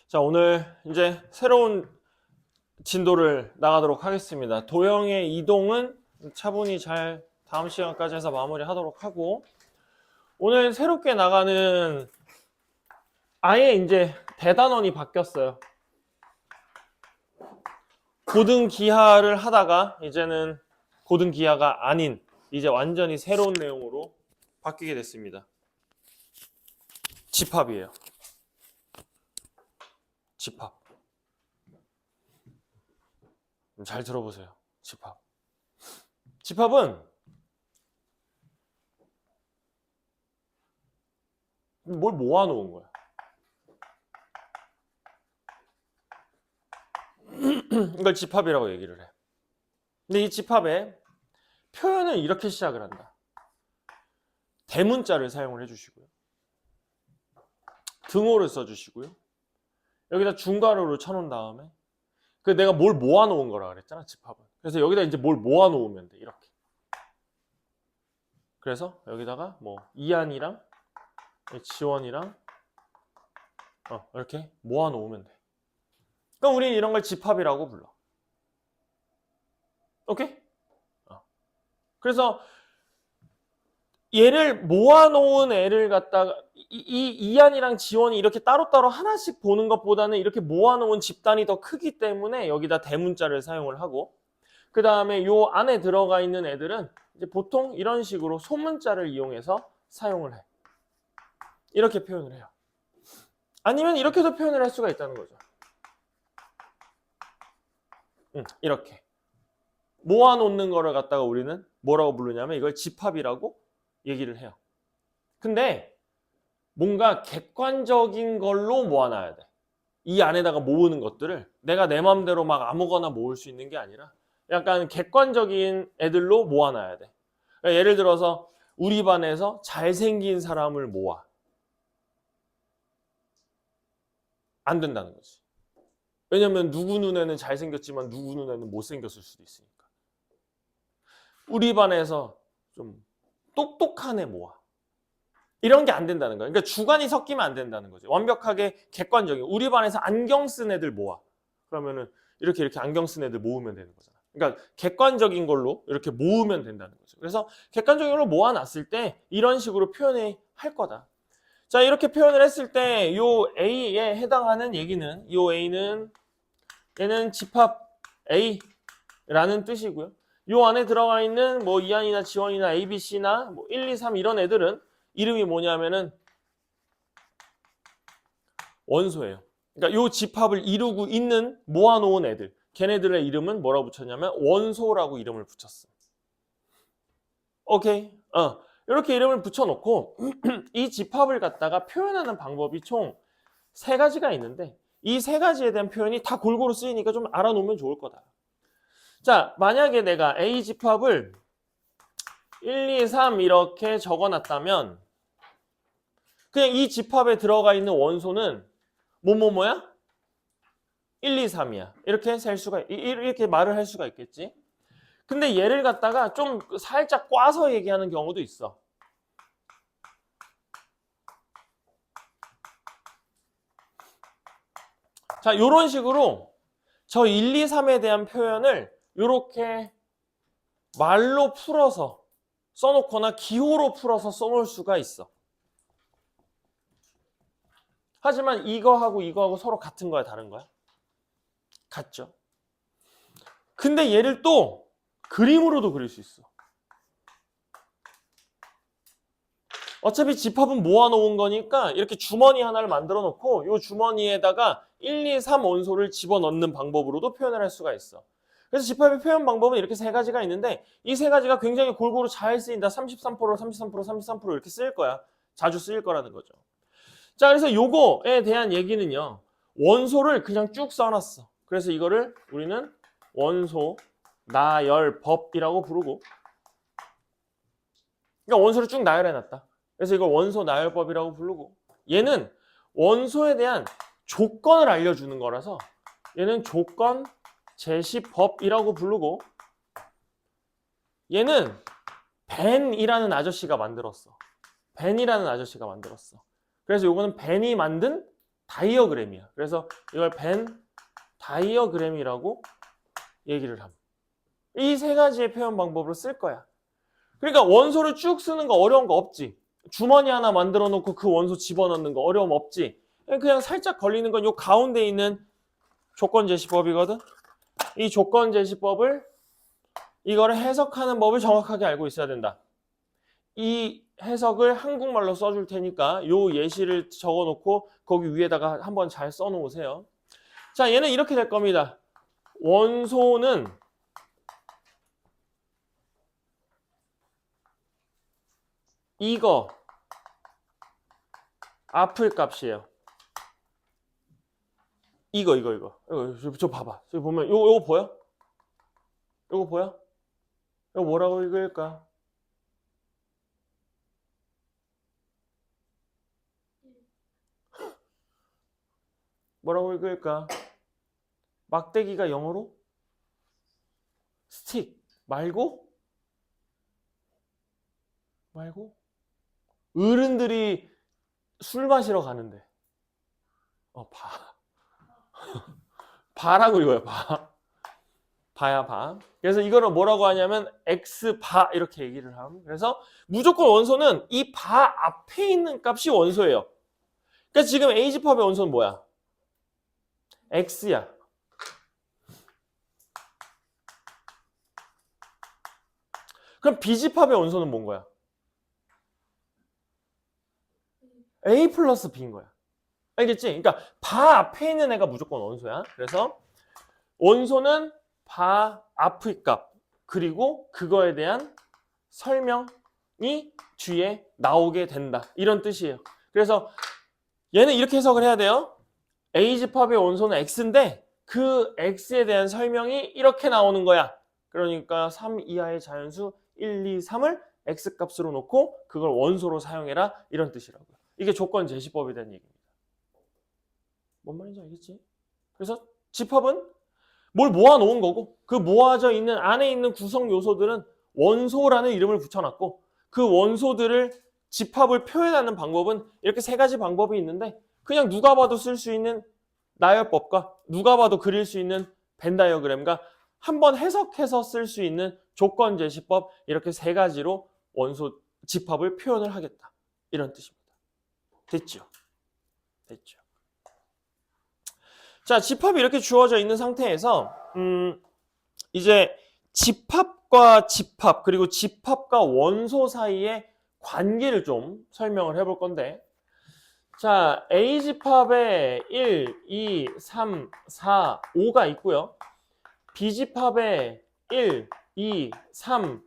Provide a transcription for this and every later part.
자, 오늘 이제 새로운 진도를 나가도록 하겠습니다. 도형의 이동은 차분히 잘 다음 시간까지 해서 마무리하도록 하고, 오늘 새롭게 나가는 아예 이제 대단원이 바뀌었어요. 고등기하를 하다가 이제는 고등기하가 아닌 이제 완전히 새로운 내용으로 바뀌게 됐습니다. 집합이에요. 집합. 잘 들어보세요. 집합. 집합은 뭘 모아놓은 거야. 이걸 집합이라고 얘기를 해. 근데 이 집합에 표현을 이렇게 시작을 한다. 대문자를 사용을 해주시고요. 등호를 써주시고요. 여기다 중괄호를 쳐놓은 다음에 내가 뭘 모아놓은 거라 그랬잖아, 집합은. 그래서 여기다 이제 뭘 모아놓으면 돼, 이렇게. 그래서 여기다가 뭐 이한이랑 지원이랑 이렇게 모아놓으면 돼. 그럼 우리는 이런 걸 집합이라고 불러. 오케이? 그래서 얘를 모아놓은 애를 갖다가 이한이랑 지원이 이렇게 따로따로 하나씩 보는 것보다는 이렇게 모아놓은 집단이 더 크기 때문에 여기다 대문자를 사용을 하고, 그 다음에 요 안에 들어가 있는 애들은 이제 보통 이런 식으로 소문자를 이용해서 사용을 해. 이렇게 표현을 해요. 아니면 이렇게도 표현을 할 수가 있다는 거죠. 이렇게 모아놓는 거를 갖다가 우리는 뭐라고 부르냐면 이걸 집합이라고 얘기를 해요. 근데 뭔가 객관적인 걸로 모아놔야 돼. 이 안에다가 모으는 것들을 내가 내 마음대로 막 아무거나 모을 수 있는 게 아니라 약간 객관적인 애들로 모아놔야 돼. 그러니까 예를 들어서 우리 반에서 잘생긴 사람을 모아. 안 된다는 거지. 왜냐면 누구 눈에는 잘생겼지만 누구 눈에는 못생겼을 수도 있으니까. 우리 반에서 좀 똑똑한 애 모아. 이런 게 안 된다는 거야. 그러니까 주관이 섞이면 안 된다는 거죠. 완벽하게 객관적인. 우리 반에서 안경 쓴 애들 모아. 그러면은 이렇게 안경 쓴 애들 모으면 되는 거잖아. 그러니까 객관적인 걸로 이렇게 모으면 된다는 거죠. 그래서 객관적인 걸로 모아놨을 때 이런 식으로 표현을 할 거다. 자, 이렇게 표현을 했을 때 요 A에 해당하는 얘기는 요 A는 얘는 집합 A라는 뜻이고요. 요 안에 들어가 있는 뭐 이한이나 지원이나 ABC나 뭐 1, 2, 3 이런 애들은 이름이 뭐냐면은 원소예요. 그러니까 요 집합을 이루고 있는 모아놓은 애들, 걔네들의 이름은 뭐라고 붙였냐면 원소라고 이름을 붙였어. 오케이? 이렇게 이름을 붙여놓고 이 집합을 갖다가 표현하는 방법이 총 3가지가 있는데 이 3가지에 대한 표현이 다 골고루 쓰이니까 좀 알아놓으면 좋을 거다. 자, 만약에 내가 A 집합을 1, 2, 3 이렇게 적어놨다면 그냥 이 집합에 들어가 있는 원소는 뭐야? 1, 2, 3이야. 이렇게 셀 수가, 이렇게 말을 할 수가 있겠지. 근데 얘를 갖다가 좀 살짝 꽈서 얘기하는 경우도 있어. 자, 요런 식으로 저 1, 2, 3에 대한 표현을 요렇게 말로 풀어서 써놓거나 기호로 풀어서 써놓을 수가 있어. 하지만 이거하고 서로 같은 거야, 다른 거야? 같죠. 근데 얘를 또 그림으로도 그릴 수 있어. 어차피 집합은 모아놓은 거니까 이렇게 주머니 하나를 만들어 놓고 이 주머니에다가 1, 2, 3 원소를 집어넣는 방법으로도 표현을 할 수가 있어. 그래서 집합의 표현 방법은 이렇게 3가지가 있는데 이 3가지가 굉장히 골고루 잘 쓰인다. 33%, 33%, 33% 이렇게 쓰일 거야. 자주 쓰일 거라는 거죠. 자, 그래서 요거에 대한 얘기는요. 원소를 그냥 쭉 써놨어. 그래서 이거를 우리는 원소 나열법이라고 부르고, 그러니까 원소를 쭉 나열해놨다. 그래서 이걸 원소 나열법이라고 부르고, 얘는 원소에 대한 조건을 알려주는 거라서 얘는 조건 제시법이라고 부르고, 얘는 벤이라는 아저씨가 만들었어. 벤이라는 아저씨가 만들었어. 그래서 요거는 벤이 만든 다이어그램이야. 그래서 이걸 벤 다이어그램이라고 얘기를 함. 이 세 가지의 표현 방법으로 쓸 거야. 그러니까 원소를 쭉 쓰는 거 어려운 거 없지. 주머니 하나 만들어 놓고 그 원소 집어넣는 거 어려움 없지. 그냥 살짝 걸리는 건 요 가운데 있는 조건제시법이거든. 이 조건제시법을 이거를 해석하는 법을 정확하게 알고 있어야 된다. 이 해석을 한국말로 써줄 테니까 요 예시를 적어놓고 거기 위에다가 한번 잘 써놓으세요. 자, 얘는 이렇게 될 겁니다. 원소는 이거 앞을 값이에요. 이거 저 봐봐. 저기 보면 요거 보여? 요거 보여? 이거 뭐라고 읽을까? 뭐라고 읽을까? 막대기가 영어로? 스틱 말고? 어른들이 술 마시러 가는데 바라고 읽어요. 바야 바. 그래서 이거를 뭐라고 하냐면 X바 이렇게 얘기를 함. 그래서 무조건 원소는 이 바 앞에 있는 값이 원소예요. 그러니까 지금 A집합의 원소는 뭐야? X야. 그럼 B집합의 원소는 뭔 거야? A 플러스 B인 거야. 알겠지? 그러니까 바 앞에 있는 애가 무조건 원소야. 그래서 원소는 바 앞의 값 그리고 그거에 대한 설명이 뒤에 나오게 된다. 이런 뜻이에요. 그래서 얘는 이렇게 해석을 해야 돼요. A집합의 원소는 X인데 그 X에 대한 설명이 이렇게 나오는 거야. 그러니까 3 이하의 자연수 1, 2, 3을 X값으로 놓고 그걸 원소로 사용해라. 이런 뜻이라고요. 이게 조건 제시법에 대한 얘기입니다. 뭔 말인지 알겠지? 그래서 집합은 뭘 모아놓은 거고 그 모아져 있는 안에 있는 구성 요소들은 원소라는 이름을 붙여놨고 그 원소들을 집합을 표현하는 방법은 이렇게 세 가지 방법이 있는데 그냥 누가 봐도 쓸 수 있는 나열법과 누가 봐도 그릴 수 있는 벤 다이어그램과 한번 해석해서 쓸 수 있는 조건 제시법 이렇게 세 가지로 원소 집합을 표현을 하겠다. 이런 뜻입니다. 됐죠? 됐죠? 자, 집합이 이렇게 주어져 있는 상태에서 이제 집합과 집합 그리고 집합과 원소 사이의 관계를 좀 설명을 해볼 건데 자, A집합에 1, 2, 3, 4, 5가 있고요. B집합에 1, 2, 3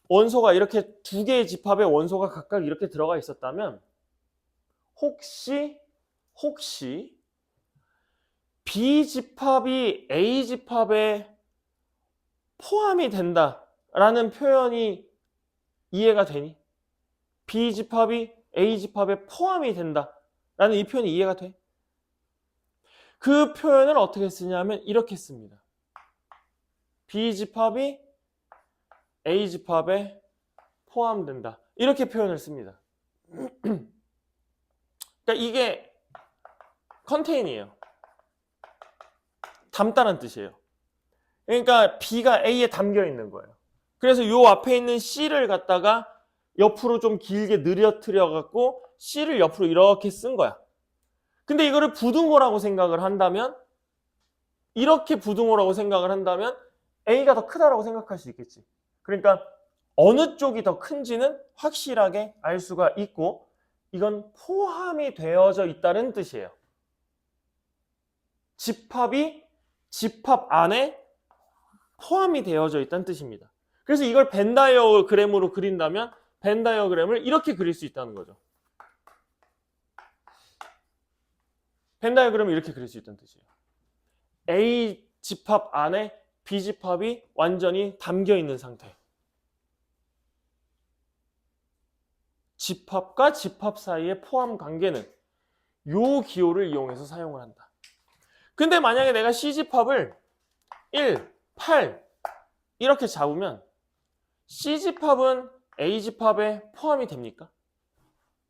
원소가 이렇게 두 개의 집합에 원소가 각각 이렇게 들어가 있었다면 혹시 B집합이 A집합에 포함이 된다라는 표현이 이해가 되니? B집합이 A집합에 포함이 된다라는 이 표현이 이해가 돼? 그 표현을 어떻게 쓰냐면 이렇게 씁니다. B집합이 A집합에 포함된다. 이렇게 표현을 씁니다. 그러니까 이게 컨테인이에요. 담다는 뜻이에요. 그러니까 B가 A에 담겨 있는 거예요. 그래서 요 앞에 있는 C를 갖다가 옆으로 좀 길게 느려뜨려 갖고 C를 옆으로 이렇게 쓴 거야. 근데 이거를 부등호라고 생각을 한다면 이렇게 부등호라고 생각을 한다면 A가 더 크다라고 생각할 수 있겠지. 그러니까 어느 쪽이 더 큰지는 확실하게 알 수가 있고 이건 포함이 되어져 있다는 뜻이에요. 집합이 집합 안에 포함이 되어져 있다는 뜻입니다. 그래서 이걸 벤 다이어그램으로 그린다면 벤 다이어그램을 이렇게 그릴 수 있다는 거죠. 벤 다이어그램을 이렇게 그릴 수 있다는 뜻이에요. A 집합 안에 B 집합이 완전히 담겨 있는 상태. 집합과 집합 사이의 포함 관계는 요 기호를 이용해서 사용을 한다. 근데 만약에 내가 C집합을 1, 8 이렇게 잡으면 C집합은 A집합에 포함이 됩니까?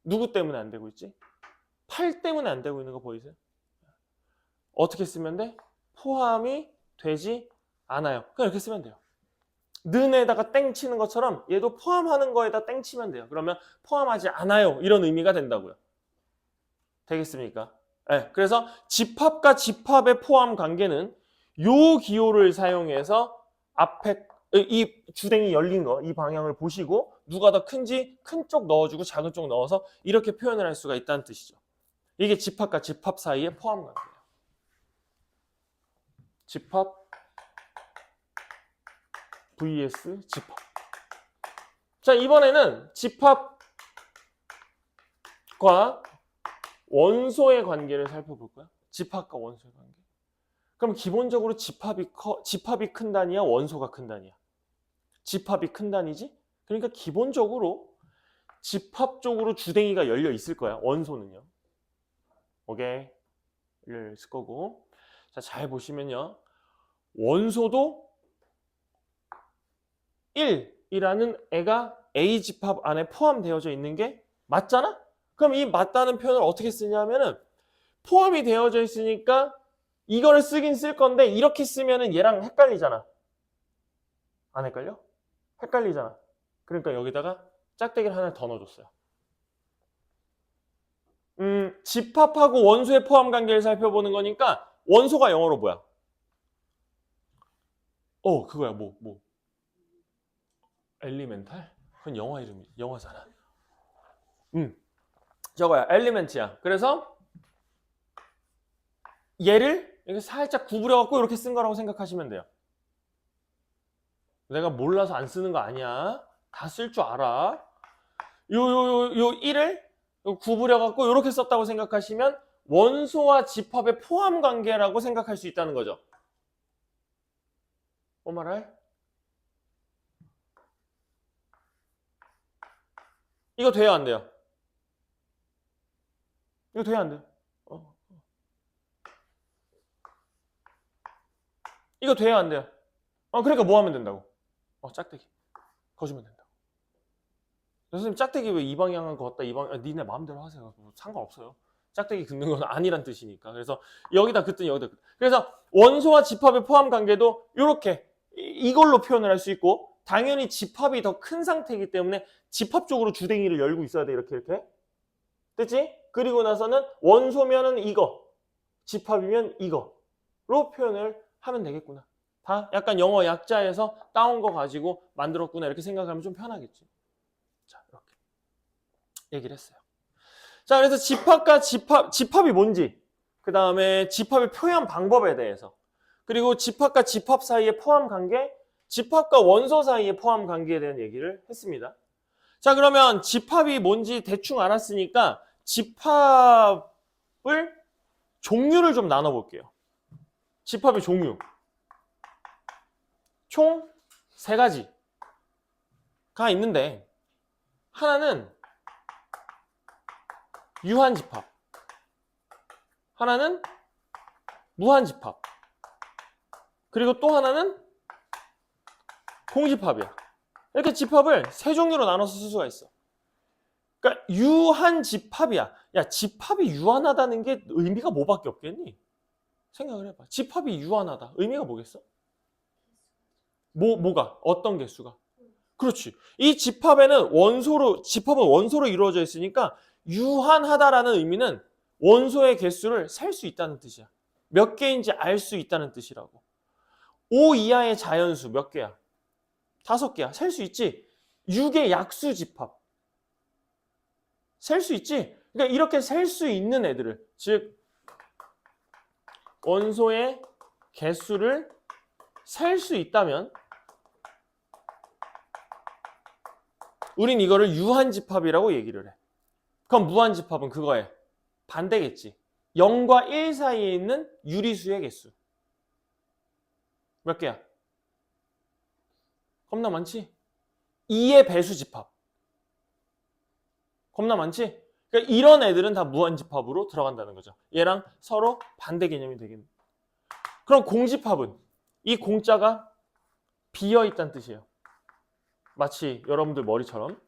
누구 때문에 안 되고 있지? 8 때문에 안 되고 있는 거 보이세요? 어떻게 쓰면 돼? 포함이 되지 않아요. 그냥 이렇게 쓰면 돼요. 는에다가 땡 치는 것처럼 얘도 포함하는 거에다 땡 치면 돼요. 그러면 포함하지 않아요. 이런 의미가 된다고요. 되겠습니까? 네, 그래서 집합과 집합의 포함 관계는 요 기호를 사용해서 앞에 이 주댕이 열린 거, 이 방향을 보시고 누가 더 큰지 큰 쪽 넣어주고 작은 쪽 넣어서 이렇게 표현을 할 수가 있다는 뜻이죠. 이게 집합과 집합 사이의 포함 관계예요. 집합 vs 집합. 자, 이번에는 집합과 원소의 관계를 살펴볼까요? 집합과 원소의 관계. 그럼 기본적으로 집합이 큰 단위야, 원소가 큰 단위야? 집합이 큰 단위지? 그러니까 기본적으로 집합 쪽으로 주댕이가 열려 있을 거야, 원소는요. 오케이. 열려 있을 거고. 자, 잘 보시면요. 원소도 1이라는 애가 A 집합 안에 포함되어져 있는 게 맞잖아? 그럼 이 맞다는 표현을 어떻게 쓰냐면은 포함이 되어져 있으니까 이거를 쓰긴 쓸 건데 이렇게 쓰면은 얘랑 헷갈리잖아. 안 헷갈려? 헷갈리잖아. 그러니까 여기다가 짝대기를 하나 더 넣어줬어요. 집합하고 원소의 포함 관계를 살펴보는 거니까 원소가 영어로 뭐야? 그거야. 뭐. 엘리멘탈? 그건 영화 이름이 영화잖아. 저거야. 엘리멘트야. 그래서 얘를 이렇게 살짝 구부려갖고 이렇게 쓴 거라고 생각하시면 돼요. 내가 몰라서 안 쓰는 거 아니야. 다 쓸 줄 알아. 요 1을 구부려갖고 이렇게 썼다고 생각하시면 원소와 집합의 포함 관계라고 생각할 수 있다는 거죠. 뭔 말할? 이거 돼요, 안 돼요? 이거 돼요, 안 돼요? 이거 돼요, 안 돼요? 그러니까 뭐 하면 된다고? 짝대기. 거주면 된다고. 선생님, 짝대기 왜 이 방향을 걷다, 이 방향, 니네 마음대로 하세요. 뭐 상관없어요. 짝대기 긋는 건 아니란 뜻이니까. 그래서 여기다 긋든 여기다 긋든. 그래서 원소와 집합의 포함 관계도 이렇게 이걸로 표현을 할 수 있고, 당연히 집합이 더 큰 상태이기 때문에 집합 쪽으로 주댕이를 열고 있어야 돼. 이렇게. 됐지? 그리고 나서는 원소면은 이거, 집합이면 이거로 표현을 하면 되겠구나. 다 약간 영어 약자에서 따온 거 가지고 만들었구나. 이렇게 생각하면 좀 편하겠지. 자, 이렇게 얘기를 했어요. 자, 그래서 집합과 집합이 뭔지, 그 다음에 집합의 표현 방법에 대해서, 그리고 집합과 집합 사이의 포함 관계, 집합과 원소 사이의 포함 관계에 대한 얘기를 했습니다. 자, 그러면 집합이 뭔지 대충 알았으니까 집합을 종류를 좀 나눠볼게요. 집합의 종류. 총 3가지가 있는데, 하나는 유한집합, 하나는 무한집합, 그리고 또 하나는 공집합이야. 이렇게 집합을 3종류로 나눠서 쓸 수가 있어. 그러니까 유한집합이야. 야, 집합이 유한하다는 게 의미가 뭐밖에 없겠니? 생각을 해봐. 집합이 유한하다. 의미가 뭐겠어? 뭐가? 어떤 개수가? 그렇지. 이 집합은 원소로 이루어져 있으니까 유한하다라는 의미는 원소의 개수를 셀 수 있다는 뜻이야. 몇 개인지 알 수 있다는 뜻이라고. 5 이하의 자연수 몇 개야? 5개야. 셀 수 있지? 6의 약수 집합. 셀 수 있지? 그러니까 이렇게 셀 수 있는 애들을, 즉 원소의 개수를 셀 수 있다면 우린 이거를 유한집합이라고 얘기를 해. 그럼 무한집합은 그거에 반대겠지. 0과 1 사이에 있는 유리수의 개수. 몇 개야? 겁나 많지? 2의 배수집합. 겁나 많지? 그러니까 이런 애들은 다 무한집합으로 들어간다는 거죠. 얘랑 서로 반대 개념이 되겠네. 그럼 공집합은? 이 공자가 비어있다는 뜻이에요. 마치 여러분들 머리처럼.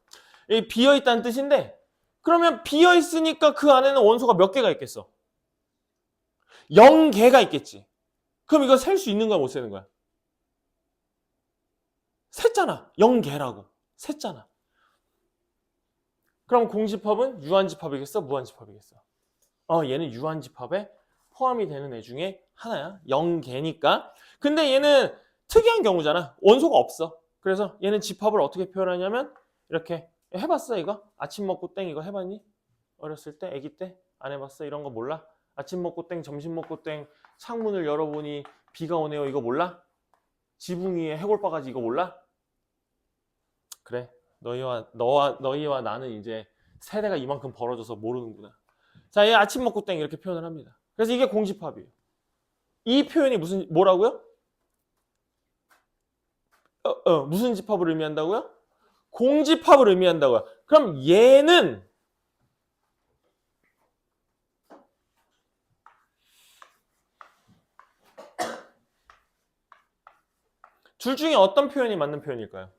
비어있다는 뜻인데, 그러면 비어 있으니까 그 안에는 원소가 몇 개가 있겠어? 0개가 있겠지. 그럼 이거 셀 수 있는 거야, 못 세는 거야? 셌잖아. 0개라고. 셌잖아. 그럼 공집합은 유한집합이겠어? 무한집합이겠어? 얘는 유한집합에 포함이 되는 애 중에 하나야. 0개니까. 근데 얘는 특이한 경우잖아. 원소가 없어. 그래서 얘는 집합을 어떻게 표현하냐면 이렇게 해봤어 이거? 아침 먹고 땡 이거 해봤니? 어렸을 때? 아기 때? 안 해봤어? 이런 거 몰라? 아침 먹고 땡, 점심 먹고 땡, 창문을 열어보니 비가 오네요 이거 몰라? 지붕 위에 해골바가지 이거 몰라? 그래. 너희와 나는 이제 세대가 이만큼 벌어져서 모르는구나. 자, 얘 아침 먹고 땡 이렇게 표현을 합니다. 그래서 이게 공집합이에요. 이 표현이 뭐라고요? 무슨 집합을 의미한다고요? 공집합을 의미한다고요. 그럼 얘는 둘 중에 어떤 표현이 맞는 표현일까요?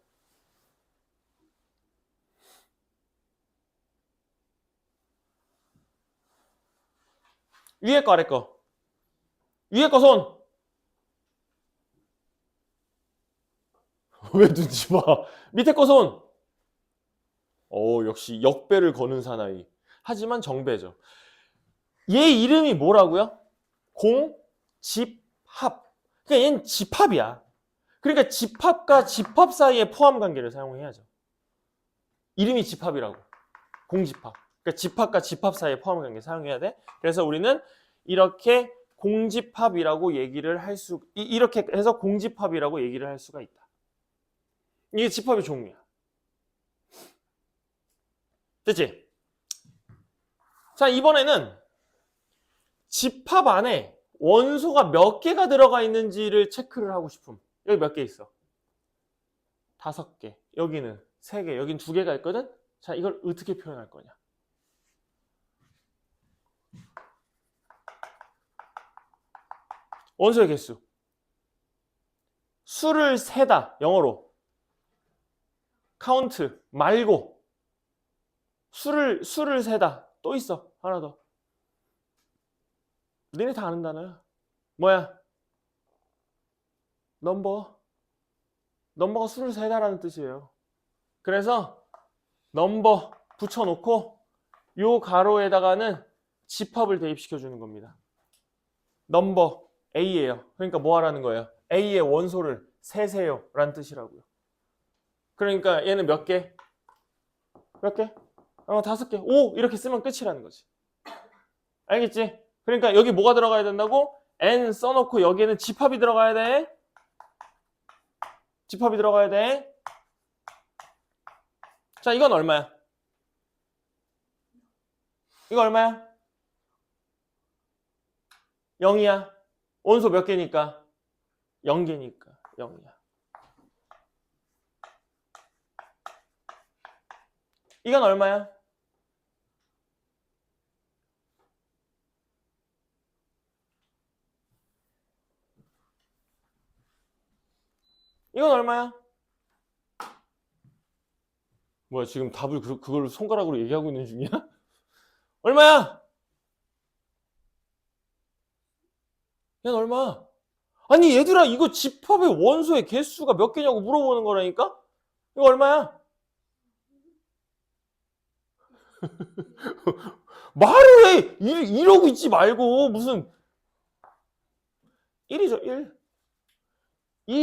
위에 거 아래 거. 위에 거 손. 왜 눈치 봐? 밑에 거 손. 역시 역배를 거는 사나이. 하지만 정배죠. 얘 이름이 뭐라고요? 공집합. 그러니까 얘는 집합이야. 그러니까 집합과 집합 사이의 포함 관계를 사용해야죠. 이름이 집합이라고. 공집합. 그러니까 집합과 집합 사이의 포함 관계 사용해야 돼. 그래서 우리는 이렇게 공집합이라고 얘기를 이렇게 해서 공집합이라고 얘기를 할 수가 있다. 이게 집합의 종류야. 됐지? 자, 이번에는 집합 안에 원소가 몇 개가 들어가 있는지를 체크를 하고 싶음. 여기 몇 개 있어? 5개. 여기는 3개. 여긴 2개가 있거든? 자, 이걸 어떻게 표현할 거냐? 원소의 개수. 수를 세다. 영어로. 카운트 말고 수를 세다. 또 있어. 하나 더. 너네 다 아는 단어야. 뭐야? 넘버. 넘버가 수를 세다라는 뜻이에요. 그래서 넘버 붙여놓고 요 가로에다가는 집합을 대입시켜 주는 겁니다. 넘버 A예요. 그러니까 뭐 하라는 거예요? A의 원소를 세세요 라는 뜻이라고요. 그러니까 얘는 몇 개? 몇 개? 5개. 5 이렇게 쓰면 끝이라는 거지. 알겠지? 그러니까 여기 뭐가 들어가야 된다고? N 써놓고 여기에는 집합이 들어가야 돼. 집합이 들어가야 돼. 자, 이건 얼마야? 이거 얼마야? 0이야. 원소 몇 개니까? 0개니까 0이야. 이건 얼마야? 이건 얼마야? 뭐야, 지금 답을 그걸 손가락으로 얘기하고 있는 중이야? 얼마야? 얘는 얼마? 아니 얘들아, 이거 집합의 원소의 개수가 몇 개냐고 물어보는 거라니까? 이거 얼마야? 말을 해! 이러고 있지 말고 무슨 1이죠 1.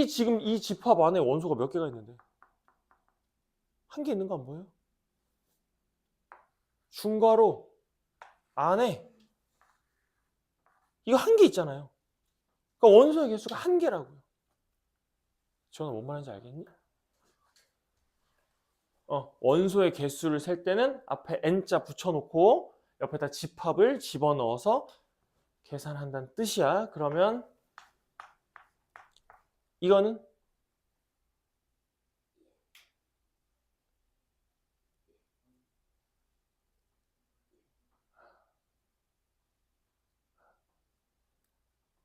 지금 이 집합 안에 원소가 몇 개가 있는데? 한 개 있는 거 안 보여요? 중괄호 안에 이거 한 개 있잖아요. 그러니까 원소의 개수가 한 개라고요. 지원아 뭔 말인지 알겠니? 원소의 개수를 셀 때는 앞에 n자 붙여놓고 옆에다 집합을 집어넣어서 계산한다는 뜻이야. 그러면 이거는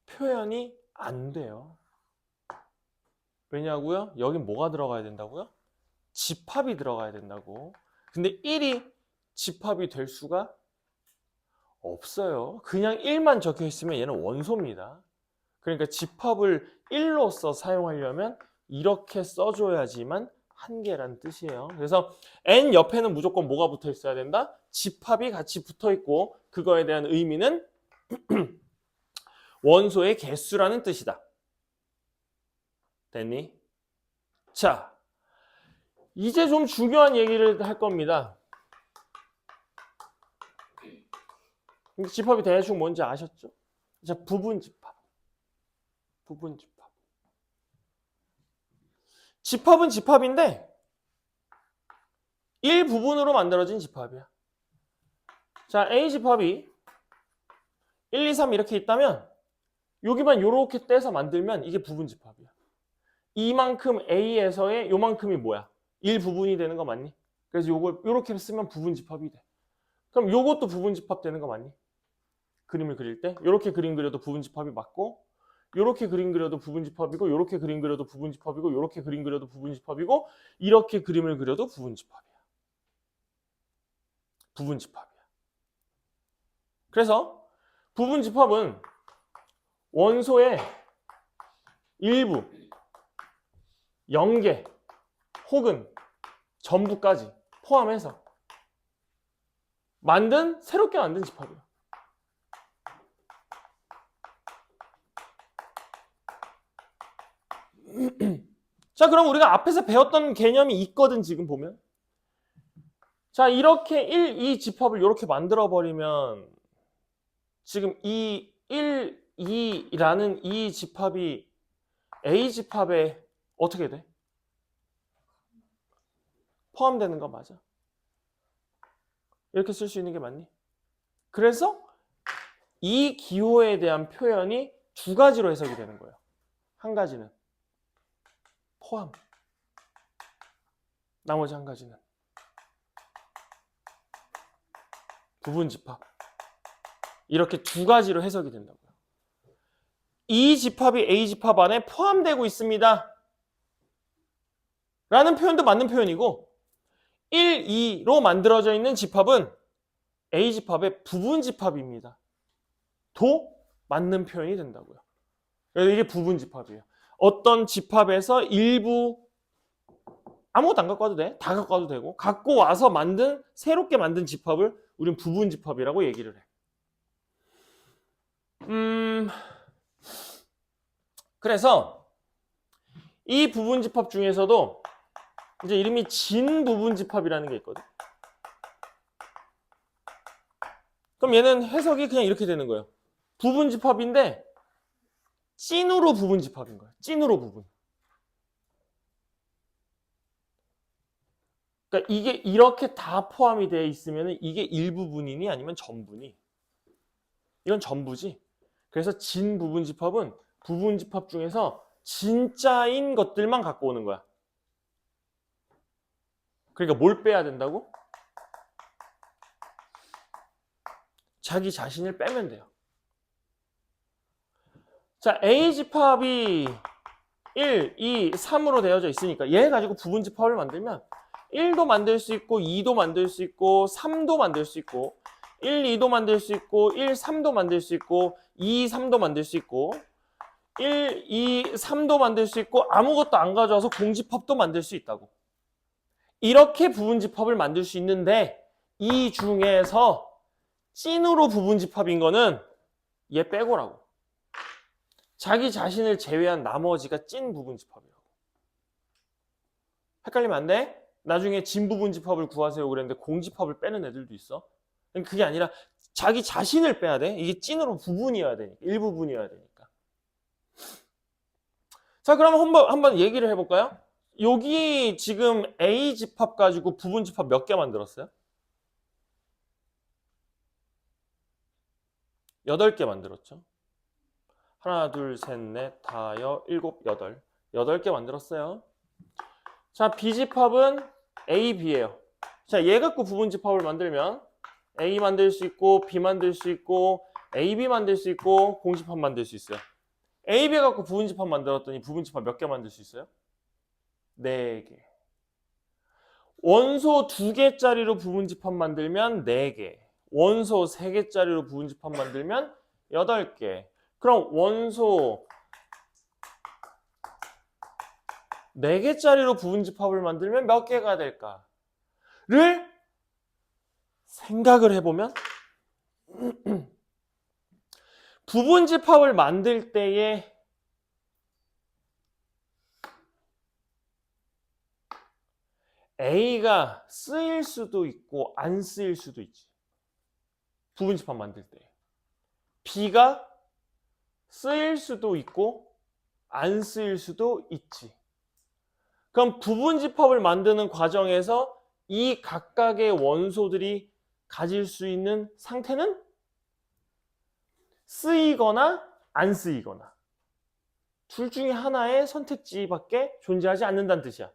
표현이 안 돼요. 왜냐고요? 여긴 뭐가 들어가야 된다고요? 집합이 들어가야 된다고. 근데 1이 집합이 될 수가 없어요. 그냥 1만 적혀 있으면 얘는 원소입니다. 그러니까 집합을 1로서 사용하려면 이렇게 써줘야지만 한 개란 뜻이에요. 그래서 n 옆에는 무조건 뭐가 붙어 있어야 된다? 집합이 같이 붙어 있고 그거에 대한 의미는 원소의 개수라는 뜻이다. 됐니? 자, 이제 좀 중요한 얘기를 할 겁니다. 집합이 대충 뭔지 아셨죠? 자, 부분집합. 부분집합. 집합은 집합인데 일부분으로 만들어진 집합이야. 자, A집합이 1, 2, 3 이렇게 있다면 여기만 이렇게 떼서 만들면 이게 부분집합이야. 이만큼 A에서의 요만큼이 뭐야? 일부분이 되는 거 맞니? 그래서 요걸 이렇게 쓰면 부분집합이 돼. 그럼 요것도 부분집합 되는 거 맞니? 그림을 그릴 때 이렇게 그림 그려도 부분집합이 맞고 이렇게 그림 그려도 부분집합이고 이렇게 그림 그려도 부분집합이고 이렇게 그림 그려도 부분집합이고 이렇게 그림을 그려도 부분집합이야. 부분집합이야. 그래서 부분집합은 원소의 일부, 연계 혹은 전부까지 포함해서 새롭게 만든 집합이야. 자, 그럼 우리가 앞에서 배웠던 개념이 있거든, 지금 보면. 자, 이렇게 1, 2 집합을 이렇게 만들어버리면 지금 이 1, 2라는 이 집합이 A 집합에 어떻게 돼? 포함되는 거 맞아? 이렇게 쓸 수 있는 게 맞니? 그래서 이 기호에 대한 표현이 두 가지로 해석이 되는 거예요. 한 가지는 포함, 나머지 한 가지는 부분집합. 이렇게 두 가지로 해석이 된다고요. 이 집합이 A 집합 안에 포함되고 있습니다. 라는 표현도 맞는 표현이고 1, 2로 만들어져 있는 집합은 A 집합의 부분집합입니다. 도 맞는 표현이 된다고요. 그래서 이게 부분집합이에요. 어떤 집합에서 일부 아무것도 안 갖고 와도 돼. 다 갖고 와도 되고 갖고 와서 새롭게 만든 집합을 우리는 부분집합이라고 얘기를 해. 그래서 이 부분집합 중에서도 이제 이름이 진부분집합이라는 게 있거든. 그럼 얘는 해석이 그냥 이렇게 되는 거예요. 부분집합인데 찐으로 부분집합인 거예요. 찐으로 부분. 그러니까 이게 이렇게 다 포함이 되어 있으면 이게 일부분이니 아니면 전부니? 이건 전부지. 그래서 진부분집합은 부분집합 중에서 진짜인 것들만 갖고 오는 거야. 그러니까 뭘 빼야 된다고? 자기 자신을 빼면 돼요. 자, A집합이 1, 2, 3으로 되어져 있으니까 얘 가지고 부분집합을 만들면 1도 만들 수 있고 2도 만들 수 있고 3도 만들 수 있고 1, 2도 만들 수 있고 1, 3도 만들 수 있고 2, 3도 만들 수 있고 1, 2, 3도 만들 수 있고 아무것도 안 가져와서 공집합도 만들 수 있다고. 이렇게 부분집합을 만들 수 있는데 이 중에서 찐으로 부분집합인 거는 얘 빼고라고. 자기 자신을 제외한 나머지가 찐 부분집합이라고. 헷갈리면 안 돼? 나중에 진부분집합을 구하세요 그랬는데 공집합을 빼는 애들도 있어. 그게 아니라 자기 자신을 빼야 돼. 이게 찐으로 부분이어야 되니까. 일부분이어야 되니까. 자, 그럼 한번 얘기를 해볼까요? 여기 지금 A 집합 가지고 부분집합 몇 개 만들었어요? 8개 만들었죠. 하나, 둘, 셋, 넷, 다, 일곱, 여덟. 8개 만들었어요. 자, B집합은 A, B예요. 자, 얘 갖고 부분집합을 만들면 A 만들 수 있고 B 만들 수 있고 AB 만들 수 있고 공집합 만들 수 있어요. AB 갖고 부분집합 만들었더니 부분집합 몇 개 만들 수 있어요? 4개. 원소 2개짜리로 부분집합 만들면 4개. 원소 3개짜리로 부분집합 만들면 8개. 그럼 원소 4개짜리로 부분집합을 만들면 몇 개가 될까를 생각을 해보면 부분집합을 만들 때에 A가 쓰일 수도 있고 안 쓰일 수도 있지. 부분집합 만들 때. B가 쓰일 수도 있고 안 쓰일 수도 있지. 그럼 부분집합을 만드는 과정에서 이 각각의 원소들이 가질 수 있는 상태는 쓰이거나 안 쓰이거나 둘 중에 하나의 선택지밖에 존재하지 않는다는 뜻이야.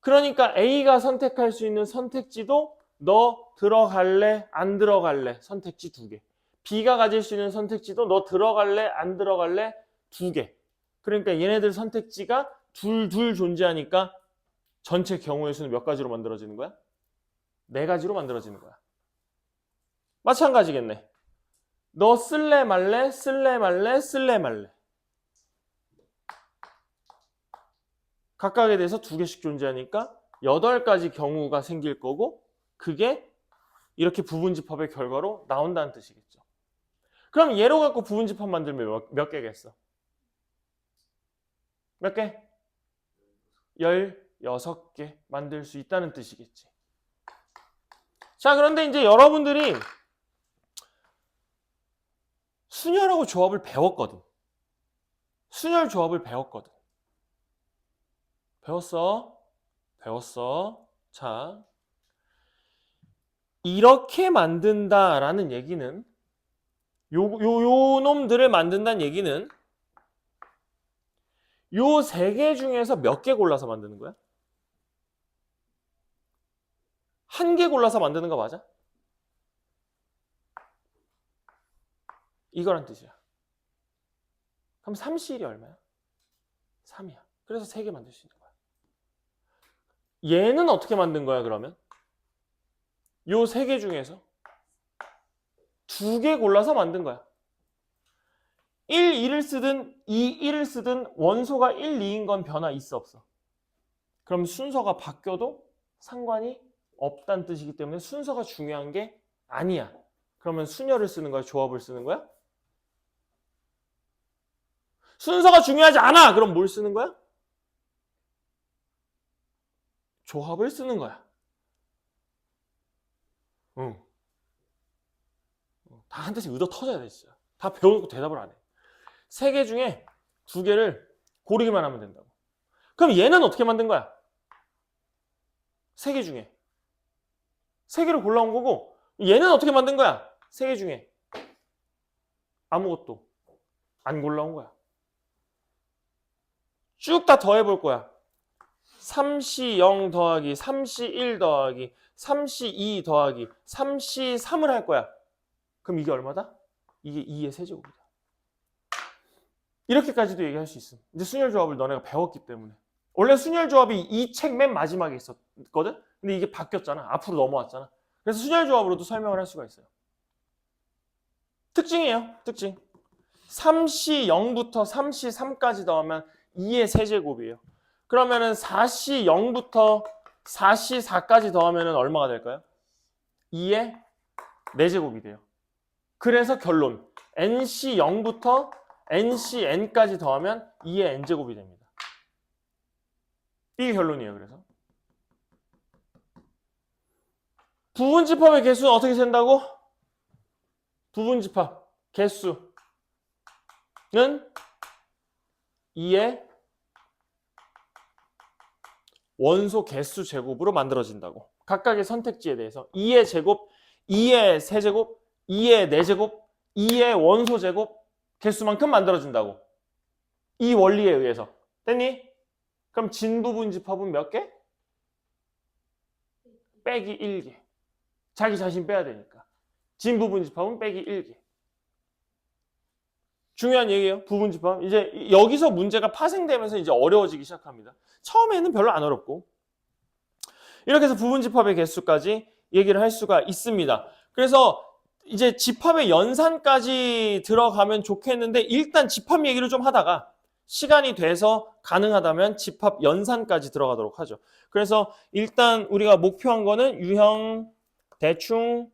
그러니까 A가 선택할 수 있는 선택지도 너 들어갈래 안 들어갈래 선택지 2개. B가 가질 수 있는 선택지도 너 들어갈래 안 들어갈래 2개. 그러니까 얘네들 선택지가 둘 존재하니까 전체 경우의 수는 몇 가지로 만들어지는 거야? 4가지로 만들어지는 거야. 마찬가지겠네. 너 쓸래 말래 쓸래 말래 쓸래 말래. 각각에 대해서 2개씩 존재하니까 8가지 경우가 생길 거고 그게 이렇게 부분집합의 결과로 나온다는 뜻이겠죠. 그럼 얘로 갖고 부분집합 만들면 몇 개겠어? 몇 개? 16개 만들 수 있다는 뜻이겠지. 자, 그런데 이제 여러분들이 순열하고 조합을 배웠거든. 순열 조합을 배웠거든. 배웠어. 자, 이렇게 만든다라는 얘기는 요 놈들을 만든다는 얘기는 요 3개 중에서 몇 개 골라서 만드는 거야? 1개 골라서 만드는 거 맞아? 이거란 뜻이야. 그럼 3C1이 얼마야? 3이야. 그래서 3개 만들 수 있는 거야. 얘는 어떻게 만든 거야, 그러면? 요 3개 중에서 2개 골라서 만든 거야. 1, 2를 쓰든 2, 1을 쓰든 원소가 1, 2인 건 변화 있어 없어? 그럼 순서가 바뀌어도 상관이 없다는 뜻이기 때문에 순서가 중요한 게 아니야. 그러면 순열을 쓰는 거야? 조합을 쓰는 거야? 순서가 중요하지 않아! 그럼 뭘 쓰는 거야? 조합을 쓰는 거야. 응. 다 한테씩 의도 터져야 돼, 진짜. 다 배워놓고 대답을 안 해. 3개 중에 2개를 고르기만 하면 된다고. 그럼 얘는 어떻게 만든 거야? 3개 중에 3개를 골라온 거고 얘는 어떻게 만든 거야? 3개 중에 아무것도 안 골라온 거야. 쭉 다 더해볼 거야. 3C0 더하기 3C1 더하기 3C2 더하기 3C3을 할 거야. 그럼 이게 얼마다? 이게 2의 세제곱이다. 이렇게까지도 얘기할 수 있어. 이제 순열조합을 너네가 배웠기 때문에. 원래 순열조합이 이 책 맨 마지막에 있었거든? 근데 이게 바뀌었잖아. 앞으로 넘어왔잖아. 그래서 순열조합으로도 설명을 할 수가 있어요. 특징이에요. 특징. 3C0부터 3C3까지 더하면 2의 세제곱이에요. 그러면은 4C0부터 4C4까지 더하면 얼마가 될까요? 2의 4제곱이 돼요. 그래서 결론. NC0부터 NCN까지 더하면 2의 N제곱이 됩니다. 이게 결론이에요. 그래서 부분집합의 개수는 어떻게 센다고? 부분집합 개수는 2의 원소 개수 제곱으로 만들어진다고. 각각의 선택지에 대해서 2의 제곱, 2의 세제곱, 2의 4제곱, 2의 원소 제곱 개수만큼 만들어진다고. 이 원리에 의해서. 됐니? 그럼 진부분집합은 몇 개? 빼기 1개. 자기 자신 빼야 되니까. 진부분집합은 빼기 1개. 중요한 얘기예요. 부분집합. 이제 여기서 문제가 파생되면서 이제 어려워지기 시작합니다. 처음에는 별로 안 어렵고 이렇게 해서 부분 집합의 개수까지 얘기를 할 수가 있습니다. 그래서 이제 집합의 연산까지 들어가면 좋겠는데 일단 집합 얘기를 좀 하다가 시간이 돼서 가능하다면 집합 연산까지 들어가도록 하죠. 그래서 일단 우리가 목표한 거는 유형 대충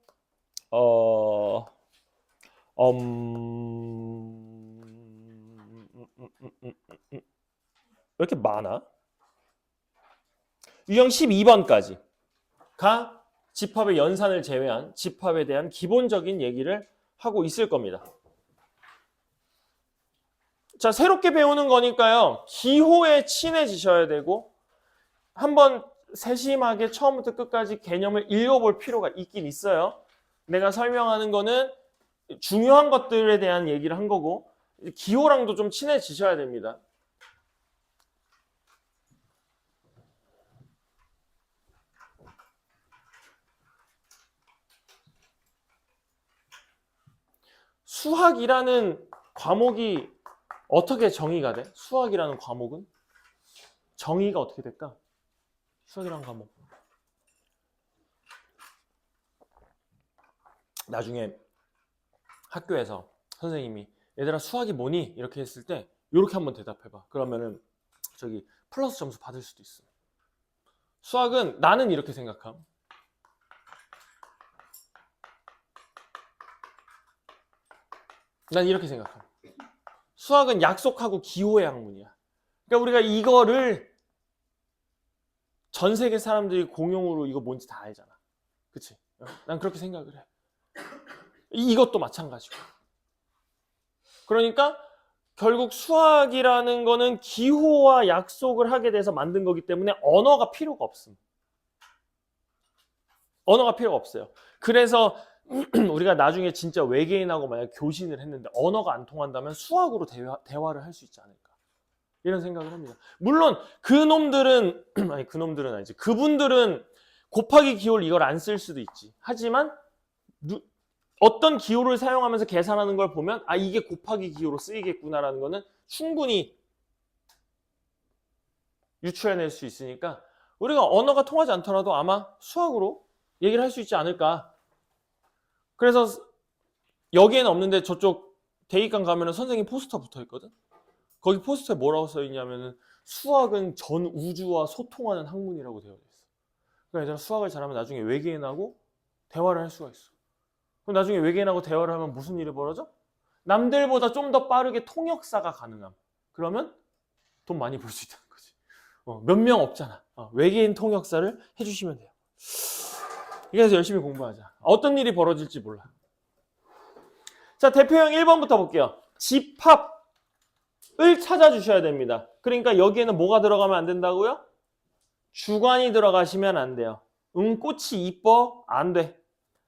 왜 이렇게 많아? 유형 12번까지가 집합의 연산을 제외한 집합에 대한 기본적인 얘기를 하고 있을 겁니다. 자, 새롭게 배우는 거니까요. 기호에 친해지셔야 되고 한번 세심하게 처음부터 끝까지 개념을 읽어볼 필요가 있긴 있어요. 내가 설명하는 거는 중요한 것들에 대한 얘기를 한 거고 기호랑도 좀 친해지셔야 됩니다. 수학이라는 과목이 어떻게 정의가 돼? 수학이라는 과목은? 정의가 어떻게 될까? 수학이라는 과목. 나중에 학교에서 선생님이 얘들아 수학이 뭐니? 이렇게 했을 때 이렇게 한번 대답해봐. 그러면은 저기 플러스 점수 받을 수도 있어. 수학은 나는 이렇게 생각함. 난 이렇게 생각함. 수학은 약속하고 기호의 학문이야. 그러니까 우리가 이거를 전 세계 사람들이 공용으로 이거 뭔지 다 알잖아. 그치? 난 그렇게 생각을 해. 이것도 마찬가지고. 그러니까 결국 수학이라는 거는 기호와 약속을 하게 돼서 만든 거기 때문에 언어가 필요가 없음. 언어가 필요가 없어요. 그래서 우리가 나중에 진짜 외계인하고 만약 교신을 했는데 언어가 안 통한다면 수학으로 대화를 할 수 있지 않을까. 이런 생각을 합니다. 물론 그놈들은 아니 그놈들은 아니지. 그분들은 곱하기 기호를 이걸 안 쓸 수도 있지. 하지만 어떤 기호를 사용하면서 계산하는 걸 보면 아 이게 곱하기 기호로 쓰이겠구나라는 거는 충분히 유추해낼 수 있으니까 우리가 언어가 통하지 않더라도 아마 수학으로 얘기를 할 수 있지 않을까. 그래서 여기에는 없는데 저쪽 대입관 가면은 선생님 포스터 붙어 있거든. 거기 포스터에 뭐라고 써 있냐면은 수학은 전 우주와 소통하는 학문이라고 되어 있어. 그러니까 수학을 잘하면 나중에 외계인하고 대화를 할 수가 있어. 그럼 나중에 외계인하고 대화를 하면 무슨 일이 벌어져? 남들보다 좀 더 빠르게 통역사가 가능함. 그러면 돈 많이 벌 수 있다는 거지. 몇 명 없잖아. 외계인 통역사를 해주시면 돼요. 그래서 열심히 공부하자. 어떤 일이 벌어질지 몰라. 자, 대표형 1번부터 볼게요. 집합을 찾아주셔야 됩니다. 그러니까 여기에는 뭐가 들어가면 안 된다고요? 주관이 들어가시면 안 돼요. 꽃이 이뻐? 안 돼.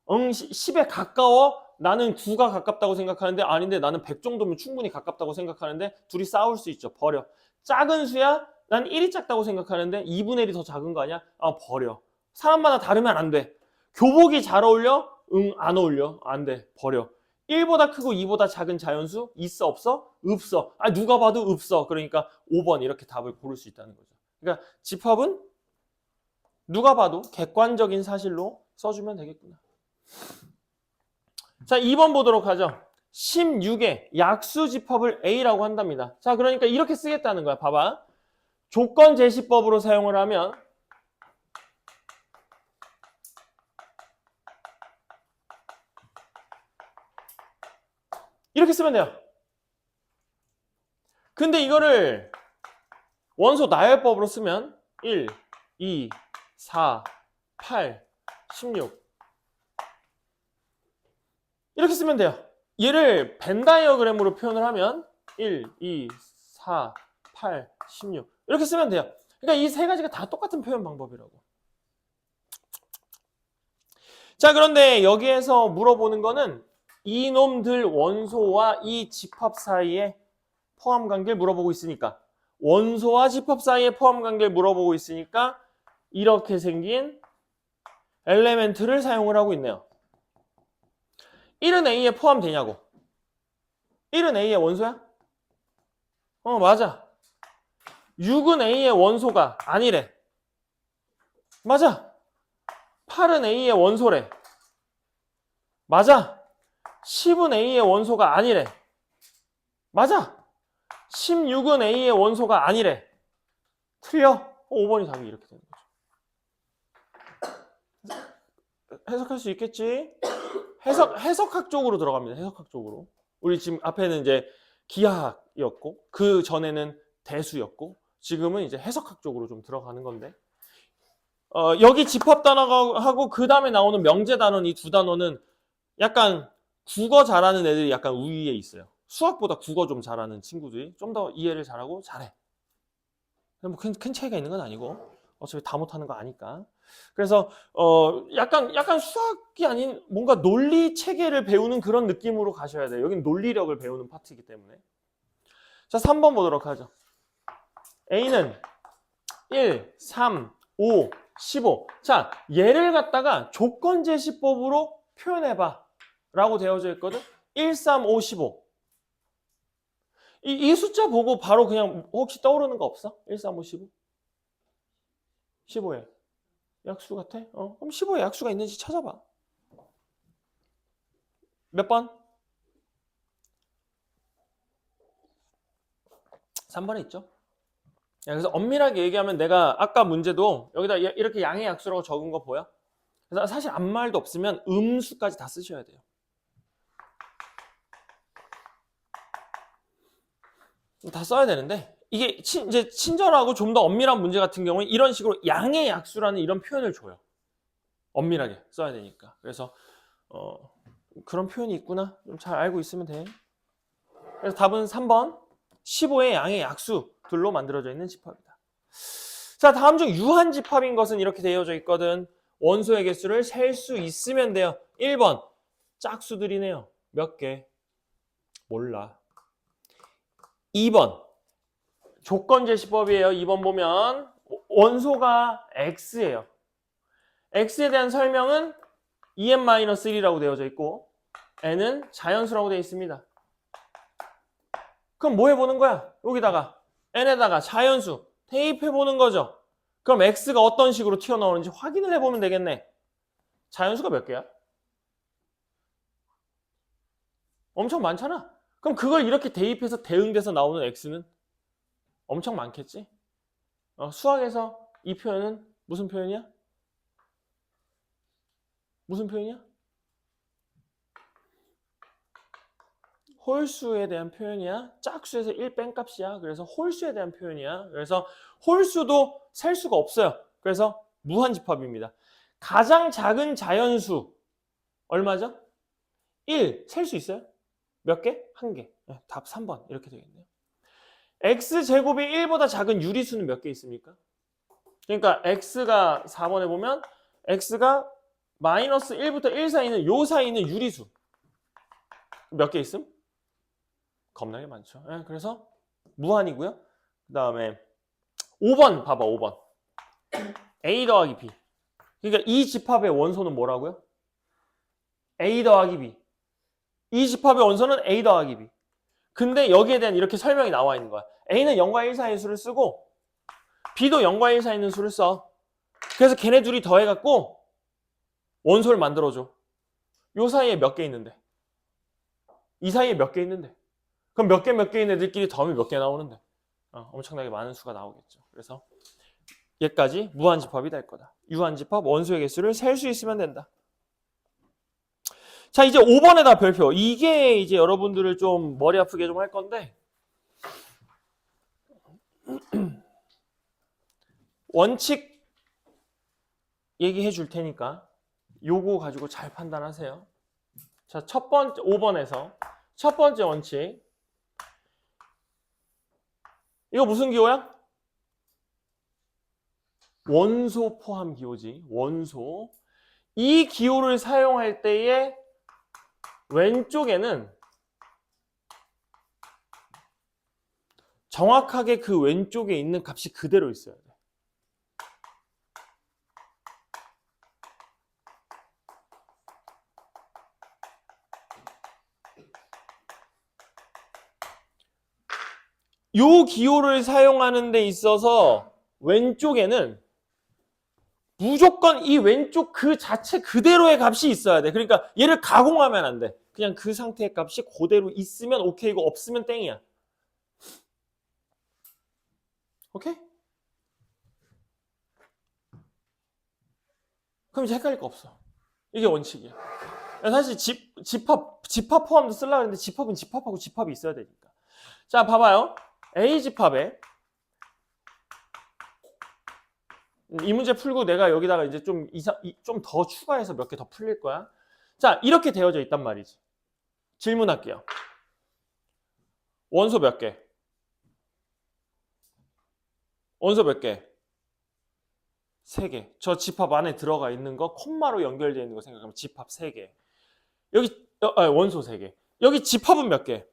10에 가까워? 나는 9가 가깝다고 생각하는데 아닌데 나는 100 정도면 충분히 가깝다고 생각하는데 둘이 싸울 수 있죠. 버려. 작은 수야? 난 1이 작다고 생각하는데 2분의 1이 더 작은 거 아니야? 버려. 사람마다 다르면 안 돼. 교복이 잘 어울려? 안 어울려. 안 돼. 버려. 1보다 크고 2보다 작은 자연수? 있어? 없어? 없어. 누가 봐도 없어. 그러니까 5번 이렇게 답을 고를 수 있다는 거죠. 그러니까 집합은 누가 봐도 객관적인 사실로 써주면 되겠구나. 자, 2번 보도록 하죠. 16의 약수 집합을 A라고 한답니다. 자, 그러니까 이렇게 쓰겠다는 거야. 봐봐. 조건 제시법으로 사용을 하면 이렇게 쓰면 돼요. 근데 이거를 원소 나열법으로 쓰면 1, 2, 4, 8, 16 이렇게 쓰면 돼요. 얘를 벤 다이어그램으로 표현을 하면 1, 2, 4, 8, 16 이렇게 쓰면 돼요. 그러니까 이 세 가지가 다 똑같은 표현 방법이라고. 자, 그런데 여기에서 물어보는 거는 이놈들 원소와 이 집합 사이의 포함 관계를 물어보고 있으니까 원소와 집합 사이의 포함 관계를 물어보고 있으니까 이렇게 생긴 엘레멘트를 사용을 하고 있네요. 1은 A에 포함되냐고. 1은 A의 원소야? 맞아. 6은 A의 원소가 아니래. 맞아. 8은 A의 원소래. 맞아. 10은 A의 원소가 아니래. 맞아. 16은 A의 원소가 아니래. 틀려. 5번이 답이 이렇게 되는 거죠. 해석할 수 있겠지? 해석학 쪽으로 들어갑니다. 해석학 쪽으로. 우리 지금 앞에는 이제 기하학이었고, 그 전에는 대수였고, 지금은 이제 해석학 쪽으로 좀 들어가는 건데, 여기 집합 단어하고 그 다음에 나오는 명제 단어는 이 두 단어는 약간 국어 잘하는 애들이 약간 우위에 있어요. 수학보다 국어 좀 잘하는 친구들이 좀 더 이해를 잘하고 잘해. 뭐 큰 차이가 있는 건 아니고 어차피 다 못하는 거 아니까. 그래서 약간 수학이 아닌 뭔가 논리 체계를 배우는 그런 느낌으로 가셔야 돼요. 여긴 논리력을 배우는 파트이기 때문에. 자, 3번 보도록 하죠. A는 1, 3, 5, 15. 자, 얘를 갖다가 조건제시법으로 표현해봐 라고 되어져 있거든. 1, 3, 5, 15. 이 숫자 보고 바로 그냥 혹시 떠오르는 거 없어? 1, 3, 5, 15? 15에 약수 같아? 그럼 15에 약수가 있는지 찾아봐. 몇 번? 3번에 있죠. 그래서 엄밀하게 얘기하면 내가 아까 문제도 여기다 이렇게 양의 약수라고 적은 거 보여? 그래서 사실 아무 말도 없으면 음수까지 다 쓰셔야 돼요. 다 써야 되는데 이게 이제 친절하고 좀 더 엄밀한 문제 같은 경우는 이런 식으로 양의 약수라는 이런 표현을 줘요. 엄밀하게 써야 되니까. 그래서 그런 표현이 있구나 좀 잘 알고 있으면 돼. 그래서 답은 3번 15의 양의 약수들로 만들어져 있는 집합이다. 자, 다음 중 유한 집합인 것은 이렇게 되어져 있거든. 원소의 개수를 셀 수 있으면 돼요. 1번 짝수들이네요. 몇 개? 몰라. 2번 조건제시법이에요. 2번 보면 원소가 x예요. x에 대한 설명은 2n-1이라고 되어져 있고 n은 자연수라고 되어 있습니다. 그럼 뭐 해보는 거야? 여기다가 n에다가 자연수 대입해보는 거죠. 그럼 x가 어떤 식으로 튀어나오는지 확인을 해보면 되겠네. 자연수가 몇 개야? 엄청 많잖아. 그럼 그걸 이렇게 대입해서 대응돼서 나오는 x는 엄청 많겠지? 수학에서 이 표현은 무슨 표현이야? 무슨 표현이야? 홀수에 대한 표현이야. 짝수에서 1 뺀 값이야. 그래서 홀수에 대한 표현이야. 그래서 홀수도 셀 수가 없어요. 그래서 무한집합입니다. 가장 작은 자연수 얼마죠? 1. 셀 수 있어요? 몇 개? 1개. 네, 답 3번 이렇게 되겠네요. x제곱이 1보다 작은 유리수는 몇 개 있습니까? 그러니까 x가 4번에 보면 x가 마이너스 1부터 1 사이는 요 사이는 유리수 몇 개 있음? 겁나게 많죠. 네, 그래서 무한이고요. 그 다음에 5번 봐봐. 5번 a 더하기 b. 그러니까 이 집합의 원소는 뭐라고요? a 더하기 b. 이 집합의 원소는 a 더하기 b. 근데 여기에 대한 이렇게 설명이 나와 있는 거야. a는 0과 1 사이의 수를 쓰고 b도 0과 1 사이에 있는 수를 써. 그래서 걔네 둘이 더해갖고 원소를 만들어줘. 요 사이에 몇 개 있는데? 이 사이에 몇 개 있는데? 그럼 몇 개인 애들끼리 더하면 몇 개 나오는데? 엄청나게 많은 수가 나오겠죠. 그래서 얘까지 무한집합이 될 거다. 유한집합 원소의 개수를 셀 수 있으면 된다. 자, 이제 5번에다 별표. 이게 이제 여러분들을 좀 머리 아프게 좀 할 건데 원칙 얘기해 줄 테니까 요거 가지고 잘 판단하세요. 자, 5번에서 첫 번째 원칙. 이거 무슨 기호야? 원소 포함 기호지. 원소. 이 기호를 사용할 때에 왼쪽에는 정확하게 그 왼쪽에 있는 값이 그대로 있어야 돼. 요 기호를 사용하는 데 있어서 왼쪽에는 무조건 이 왼쪽 그 자체 그대로의 값이 있어야 돼. 그러니까 얘를 가공하면 안 돼. 그냥 그 상태의 값이 그대로 있으면 오케이고 없으면 땡이야. 오케이? 그럼 이제 헷갈릴 거 없어. 이게 원칙이야. 사실 집합 포함도 쓰려고 했는데 집합은 집합하고 집합이 있어야 되니까. 자, 봐봐요. A 집합에 이 문제 풀고 내가 여기다가 이제 좀 더 추가해서 몇 개 더 풀릴 거야. 자, 이렇게 되어져 있단 말이지. 질문할게요. 원소 몇 개? 원소 몇 개? 3개. 저 집합 안에 들어가 있는 거 콤마로 연결되어 있는 거 생각하면 집합 3개. 여기 원소 3개. 여기 집합은 몇 개?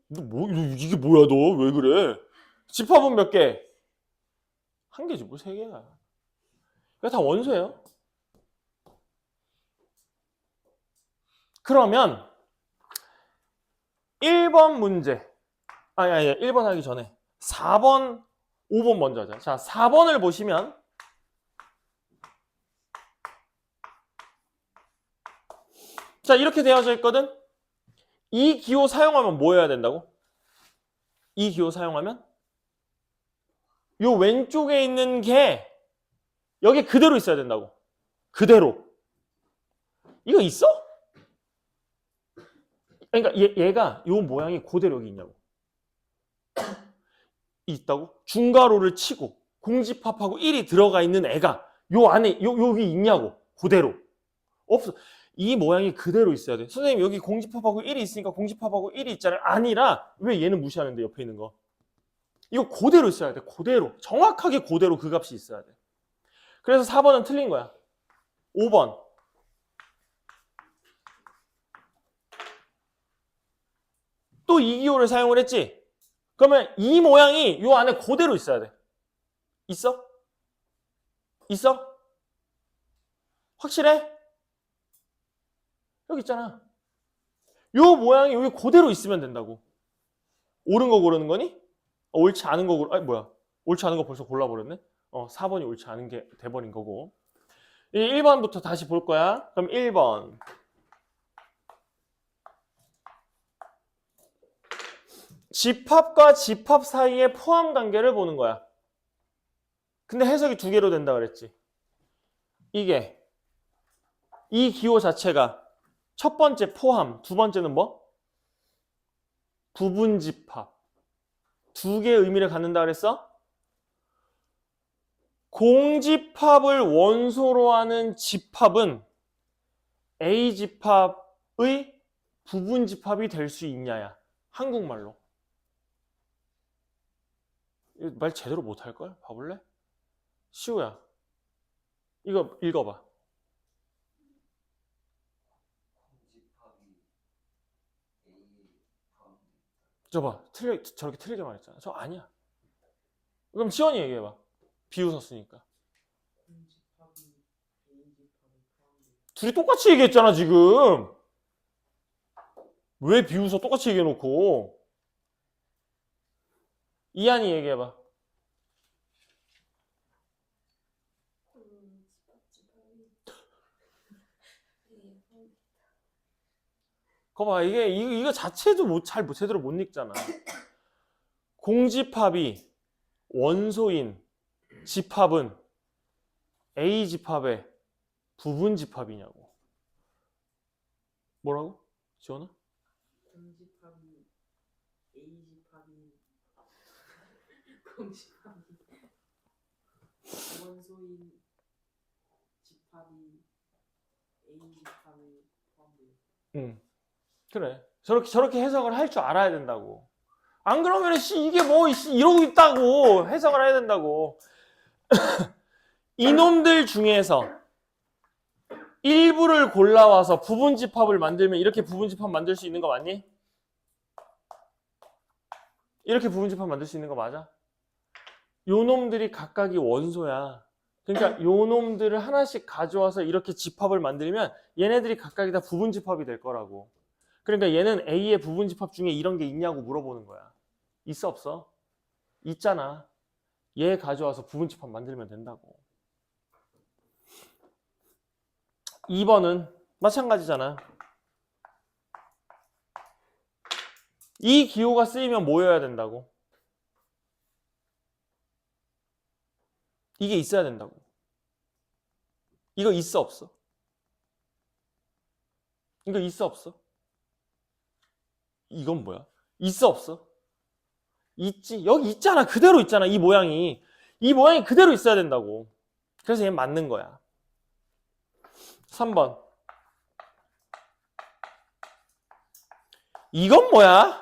이게 뭐야 너? 왜 그래? 집합은 몇 개? 1개지 뭐 3개야. 이거 다 원소예요. 그러면 1번 문제. 아니 1번 하기 전에 4번, 5번 먼저 하자. 자, 4번을 보시면 자, 이렇게 되어져 있거든. 이 기호 사용하면 뭐 해야 된다고? 이 기호 사용하면 요 왼쪽에 있는 게 여기 그대로 있어야 된다고. 그대로. 이거 있어? 그러니까 얘가 요 모양이 그대로 여기 있냐고. 있다고? 중괄호를 치고 공집합하고 1이 들어가 있는 애가 요 안에 여기 있냐고. 그대로. 없어. 이 모양이 그대로 있어야 돼. 선생님 여기 공집합하고 1이 있으니까 공집합하고 1이 있잖아요. 아니라 왜 얘는 무시하는데 옆에 있는 거. 이거 그대로 있어야 돼. 그대로. 정확하게 그대로 그 값이 있어야 돼. 그래서 4번은 틀린 거야. 5번. 또 이 기호를 사용을 했지? 그러면 이 모양이 요 안에 그대로 있어야 돼. 있어? 있어? 확실해? 여기 있잖아. 요 모양이 여기 그대로 있으면 된다고. 옳은 거 고르는 거니? 옳지 않은 거 고르... 아니 뭐야. 옳지 않은 거 벌써 골라버렸네? 4번이 옳지 않은 게 돼버린 거고. 1번부터 다시 볼 거야. 그럼 1번. 집합과 집합 사이의 포함 관계를 보는 거야. 근데 해석이 2개로 된다 그랬지. 이 기호 자체가 첫 번째 포함, 두 번째는 뭐? 부분 집합. 2개의 의미를 갖는다 그랬어? 공집합을 원소로 하는 집합은 A 집합의 부분 집합이 될 수 있냐야. 한국말로. 말 제대로 못할걸? 봐볼래? 시우야. 이거 읽어봐. 저봐. 저렇게 틀리게 말했잖아. 저 아니야. 그럼 지원이 얘기해봐. 비웃었으니까. 둘이 똑같이 얘기했잖아 지금. 왜 비웃어? 똑같이 얘기해놓고. 이한이 얘기해봐. 거봐, 이거 자체도 제대로 못 읽잖아. 공집합이 원소인 집합은 A 집합의 부분 집합이냐고. 뭐라고? 지원아? 공집합이 A 집합이 공집합이 원소인 집합이 A 집합에 포함돼요. 응. 그래. 저렇게 해석을 할 줄 알아야 된다고. 안 그러면 이게 뭐 이러고 있다고 해석을 해야 된다고. 이놈들 중에서 일부를 골라와서 부분집합을 만들면 이렇게 부분집합 만들 수 있는 거 맞니? 이렇게 부분집합 만들 수 있는 거 맞아? 요놈들이 각각이 원소야. 그러니까 요놈들을 하나씩 가져와서 이렇게 집합을 만들면 얘네들이 각각이 다 부분집합이 될 거라고. 그러니까 얘는 A의 부분집합 중에 이런 게 있냐고 물어보는 거야. 있어 없어? 있잖아. 얘 가져와서 부분집합 만들면 된다고. 2번은 마찬가지잖아. 이 기호가 쓰이면 뭐여야 된다고? 이게 있어야 된다고. 이거 있어 없어? 이거 있어 없어? 이건 뭐야? 있어 없어? 있지. 여기 있잖아. 그대로 있잖아. 이 모양이. 이 모양이 그대로 있어야 된다고. 그래서 얘는 맞는 거야. 3번. 이건 뭐야?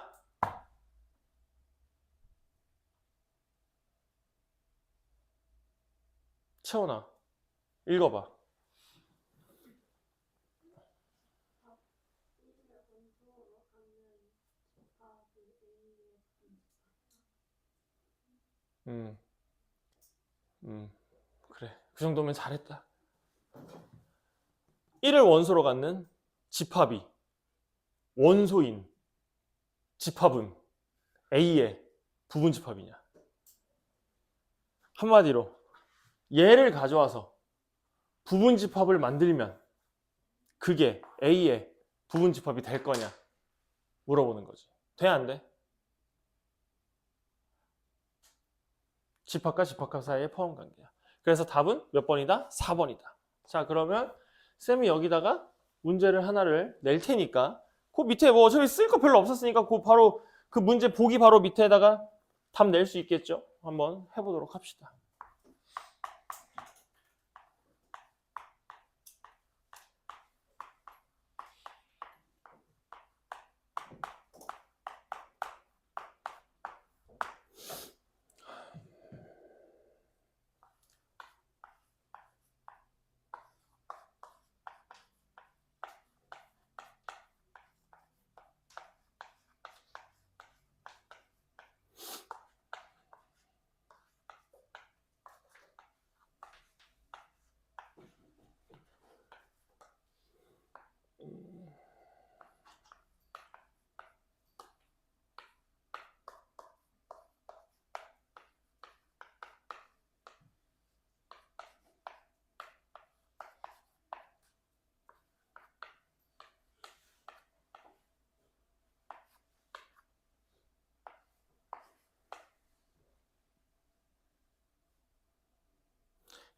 채원아, 읽어봐. 음, 그래. 그 정도면 잘했다. 1을 원소로 갖는 집합이 원소인 집합은 A의 부분 집합이냐? 한마디로 얘를 가져와서 부분 집합을 만들면 그게 A의 부분 집합이 될 거냐? 물어보는 거지. 돼, 안 돼? 집합과 집합합 사이의 포함 관계야. 그래서 답은 몇 번이다? 4번이다. 자, 그러면 쌤이 여기다가 문제를 하나를 낼 테니까 그 밑에 뭐 어차피 쓸 거 별로 없었으니까 그 바로 그 문제 보기 바로 밑에다가 답 낼 수 있겠죠? 한번 해보도록 합시다.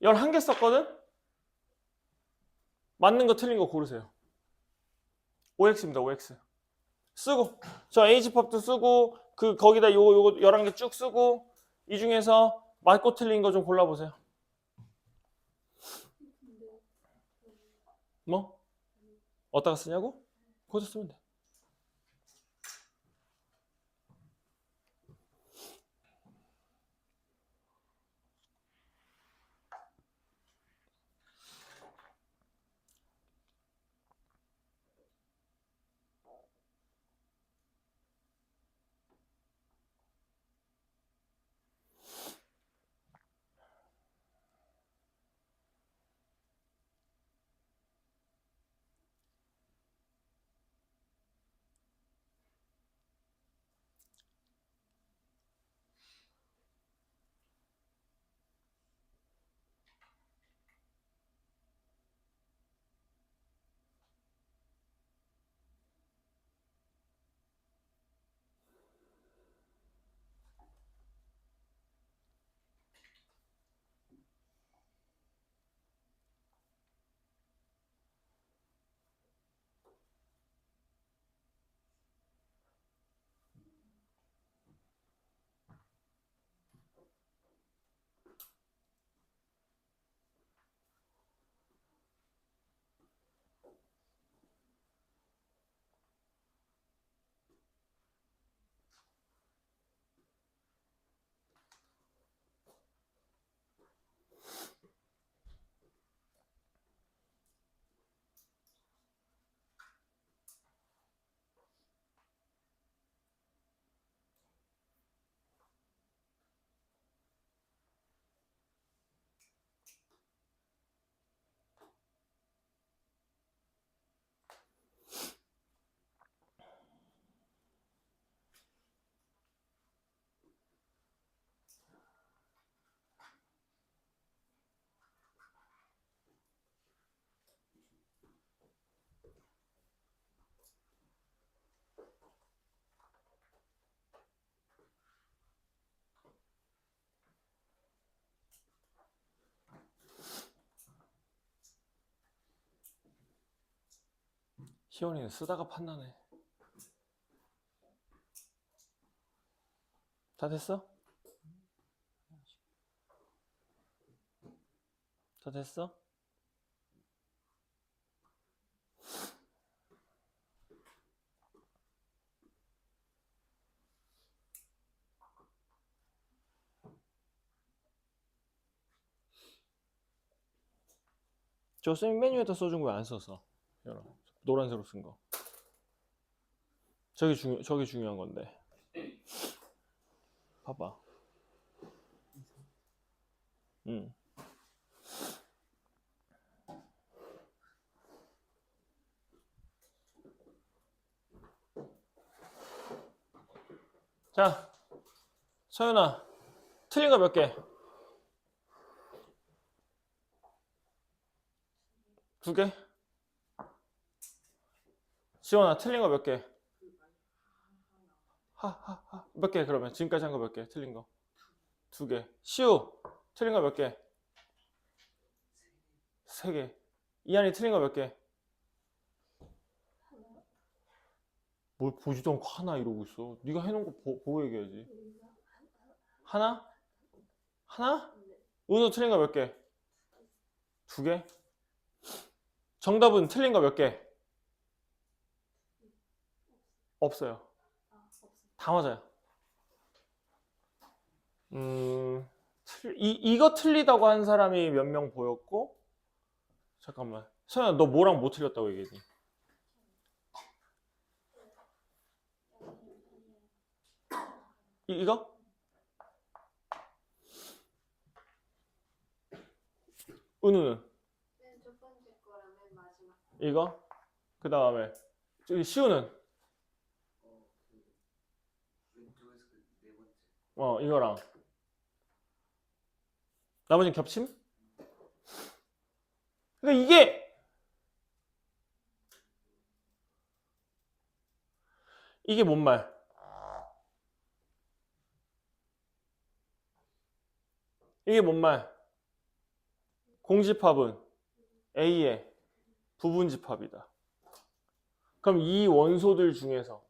열 1개 썼거든? 맞는 거 틀린 거 고르세요. OX입니다. OX. 쓰고 저 A집합도 쓰고 그 거기다 요거 11개 쭉 쓰고 이 중에서 맞고 틀린 거 좀 골라보세요. 뭐? 어디다가 쓰냐고? 거기서 쓰면 돼. 희원이는 쓰다가 판단해. 다 됐어? 다 됐어? 저 쌤 메뉴에다 써준 거 왜 안 써서? 노란색으로 쓴 거. 저기 중요한 건데. 봐봐. 자, 서윤아, 틀린 거 몇 개? 2개? 지원아, 틀린 거 몇 개? 몇 개 그러면? 지금까지 한 거 몇 개? 틀린 거? 2개. 시우, 틀린 거 몇 개? 3개. 이한이 틀린 거 몇 개? 뭘 보지도 않고 하나 이러고 있어. 네가 해놓은 거 보고 얘기해야지. 하나? 하나? 은우 틀린 거 몇 개? 2개? 정답은 틀린 거 몇 개? 없어요. 다 맞아요. 이거 틀리다고 한 사람이 몇 명 보였고, 잠깐만. 서연아, 너 뭐랑 뭐 틀렸다고 얘기했니? 이거? 은우는? 첫 번째 거랑 맨 마지막. 이거? 그 다음에 저기 시우는? 왼쪽에서 네 번째. 이거랑 나머지는 겹침? 그러니까 이게 뭔 말? 이게 뭔 말? 공집합은 A의 부분집합이다. 그럼 이 원소들 중에서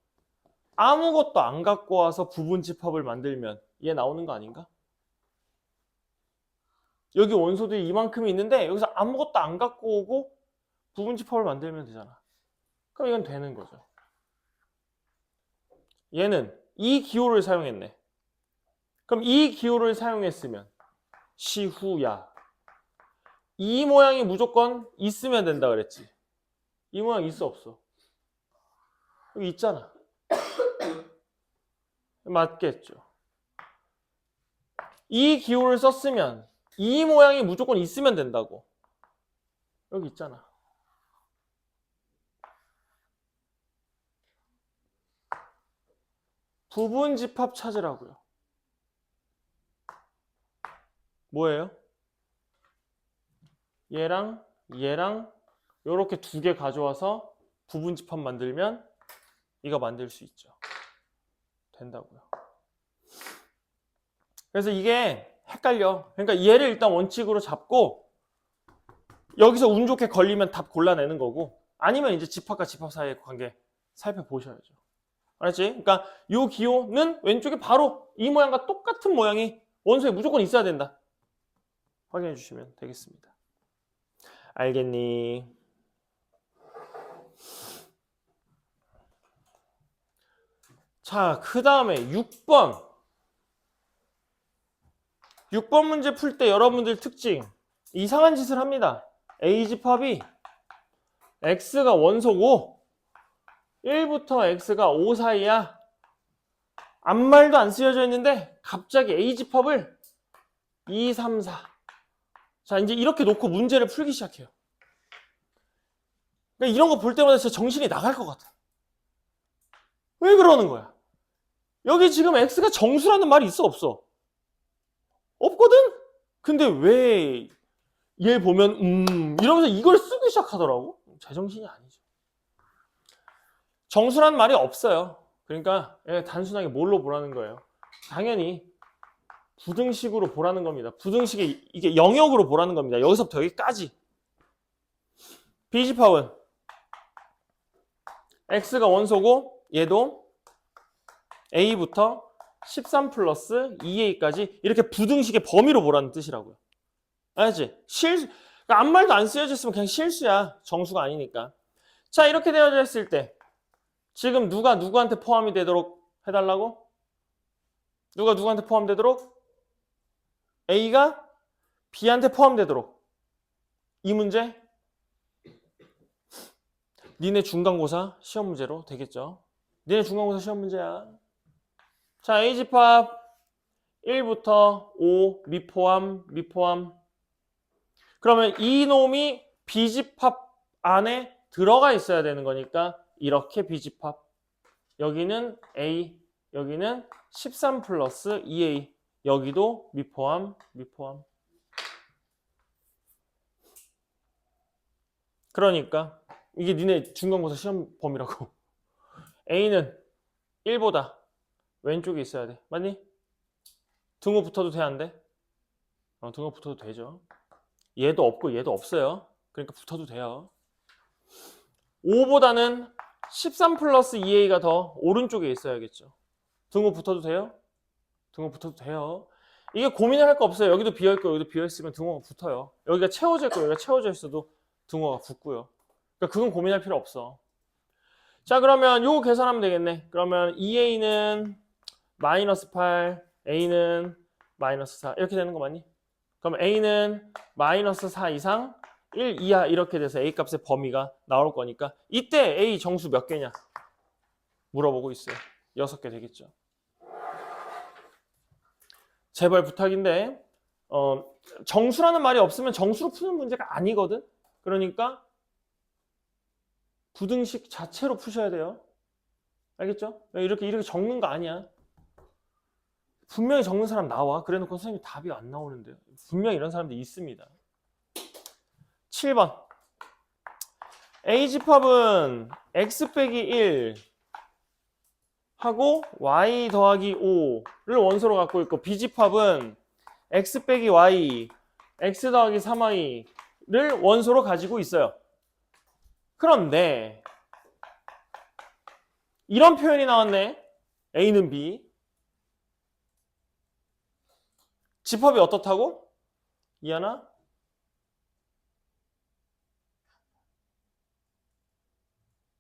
아무것도 안 갖고 와서 부분집합을 만들면 얘 나오는 거 아닌가? 여기 원소들이 이만큼이 있는데 여기서 아무것도 안 갖고 오고 부분집합을 만들면 되잖아. 그럼 이건 되는 거죠. 얘는 이 기호를 사용했네. 그럼 이 기호를 사용했으면 시후야. 이 모양이 무조건 있으면 된다 그랬지. 이 모양 있어 없어? 여기 있잖아. 맞겠죠. 이 기호를 썼으면 이 모양이 무조건 있으면 된다고. 여기 있잖아. 부분집합 찾으라고요. 뭐예요? 얘랑 얘랑 이렇게 2개 가져와서 부분집합 만들면 이거 만들 수 있죠. 된다고요. 그래서 이게 헷갈려. 그러니까 얘를 일단 원칙으로 잡고 여기서 운 좋게 걸리면 답 골라내는 거고, 아니면 이제 집합과 집합 사이의 관계 살펴보셔야죠. 알았지? 그러니까 이 기호는 왼쪽에 바로 이 모양과 똑같은 모양이 원소에 무조건 있어야 된다. 확인해 주시면 되겠습니다. 알겠니? 자, 그 다음에 6번. 6번 문제 풀 때 여러분들 특징. 이상한 짓을 합니다. A집합이 X가 원소고 1부터 X가 5 사이야. 아무 말도 안 쓰여져 있는데 갑자기 A집합을 2, 3, 4. 자, 이제 이렇게 놓고 문제를 풀기 시작해요. 그러니까 이런 거 볼 때마다 진짜 정신이 나갈 것 같아. 왜 그러는 거야? 여기 지금 X가 정수라는 말이 있어 없어? 없거든? 근데 왜 얘 보면 이러면서 이걸 쓰기 시작하더라고? 제정신이 아니죠. 정수라는 말이 없어요. 그러니까 단순하게 뭘로 보라는 거예요? 당연히 부등식으로 보라는 겁니다. 부등식이 이게 영역으로 보라는 겁니다. 여기서부터 여기까지. B집합은 x가 원소고 얘도 a부터 13 플러스 2a까지 이렇게 부등식의 범위로 보라는 뜻이라고요. 알지? 그러니까 아무 말도 안 쓰여져 있으면 그냥 실수야. 정수가 아니니까. 자, 이렇게 되어져 있을 때 지금 누가 누구한테 포함이 되도록 해달라고? 누가 누구한테 포함되도록? A가 B한테 포함되도록. 이 문제 니네 중간고사 시험 문제로 되겠죠. 니네 중간고사 시험 문제야. 자, A집합 1부터 5 미포함. 그러면 이 놈이 B집합 안에 들어가 있어야 되는 거니까 이렇게 B집합. 여기는 A, 여기는 13 플러스 2A. 여기도 미포함. 그러니까 이게 니네 중간고사 시험 범위라고. A는 1보다 왼쪽에 있어야 돼. 맞니? 등호 붙어도 돼, 안 돼? 등호 붙어도 되죠. 얘도 없고 얘도 없어요. 그러니까 붙어도 돼요. 5보다는 13 플러스 2a가 더 오른쪽에 있어야겠죠. 등호 붙어도 돼요? 등호 붙어도 돼요. 이게 고민을 할 거 없어요. 여기도 비어있고 여기도 비어있으면 등호가 붙어요. 여기가 채워져 있고 여기가 채워져 있어도 등호가 붙고요. 그러니까 그건 고민할 필요 없어. 자, 그러면 요거 계산하면 되겠네. 그러면 2a는 마이너스 8, a는 마이너스 4 이렇게 되는 거 맞니? 그럼 a는 마이너스 4 이상 1 이하 이렇게 돼서 a 값의 범위가 나올 거니까 이때 a 정수 몇 개냐 물어보고 있어요. 6개 되겠죠. 제발 부탁인데 정수라는 말이 없으면 정수로 푸는 문제가 아니거든. 그러니까 부등식 자체로 푸셔야 돼요. 알겠죠? 이렇게 적는 거 아니야. 분명히 적는 사람 나와. 그래놓고 선생님 답이 안 나오는데요. 분명히 이런 사람들이 있습니다. 7번 A집합은 x 빼기 1 하고 y 더하기 5를 원소로 갖고 있고 B집합은 x 빼기 y, x 더하기 3y를 원소로 가지고 있어요. 그런데 이런 표현이 나왔네. A는 B. 집합이 어떻다고? 이하나?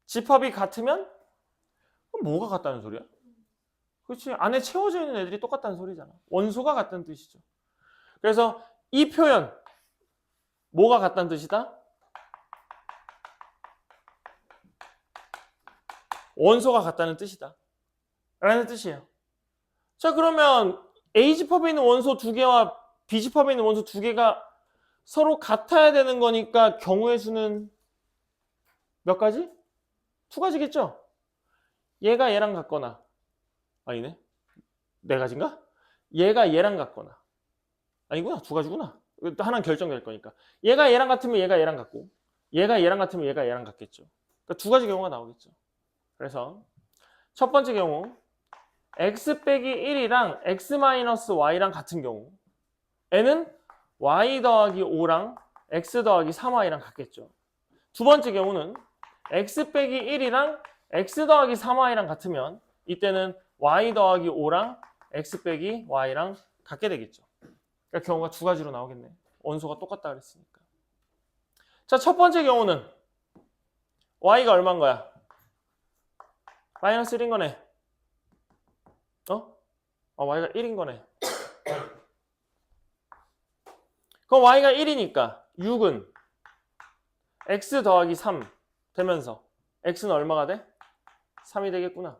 집합이 같으면 뭐가 같다는 소리야? 그렇지. 안에 채워져 있는 애들이 똑같다는 소리잖아. 원소가 같다는 뜻이죠. 그래서 이 표현 뭐가 같다는 뜻이다? 원소가 같다는 뜻이다. 라는 뜻이에요. 자, 그러면 A집합에 있는 원소 2개와 B집합에 있는 원소 2개가 서로 같아야 되는 거니까 경우의 수는 몇 가지? 2가지겠죠? 얘가 얘랑 같거나 아니네? 4가지인가? 얘가 얘랑 같거나 아니구나 2가지구나. 하나는 결정될 거니까 얘가 얘랑 같으면 얘가 얘랑 같고 얘가 얘랑 같으면 얘가 얘랑 같겠죠. 그러니까 2가지 경우가 나오겠죠. 그래서 첫 번째 경우 x 빼기 1이랑 x 마이너스 y랑 같은 경우 n은 y 더하기 5랑 x 더하기 3y랑 같겠죠. 두 번째 경우는 x 빼기 1이랑 x 더하기 3y랑 같으면 이때는 y 더하기 5랑 x 빼기 y랑 같게 되겠죠. 그러니까 경우가 2가지로 나오겠네. 원소가 똑같다 그랬으니까. 자, 첫 번째 경우는 y가 얼마인 거야? 마이너스 1인 거네. y가 1인 거네. 그럼 y가 1이니까 6은 x 더하기 3 되면서 x는 얼마가 돼? 3이 되겠구나.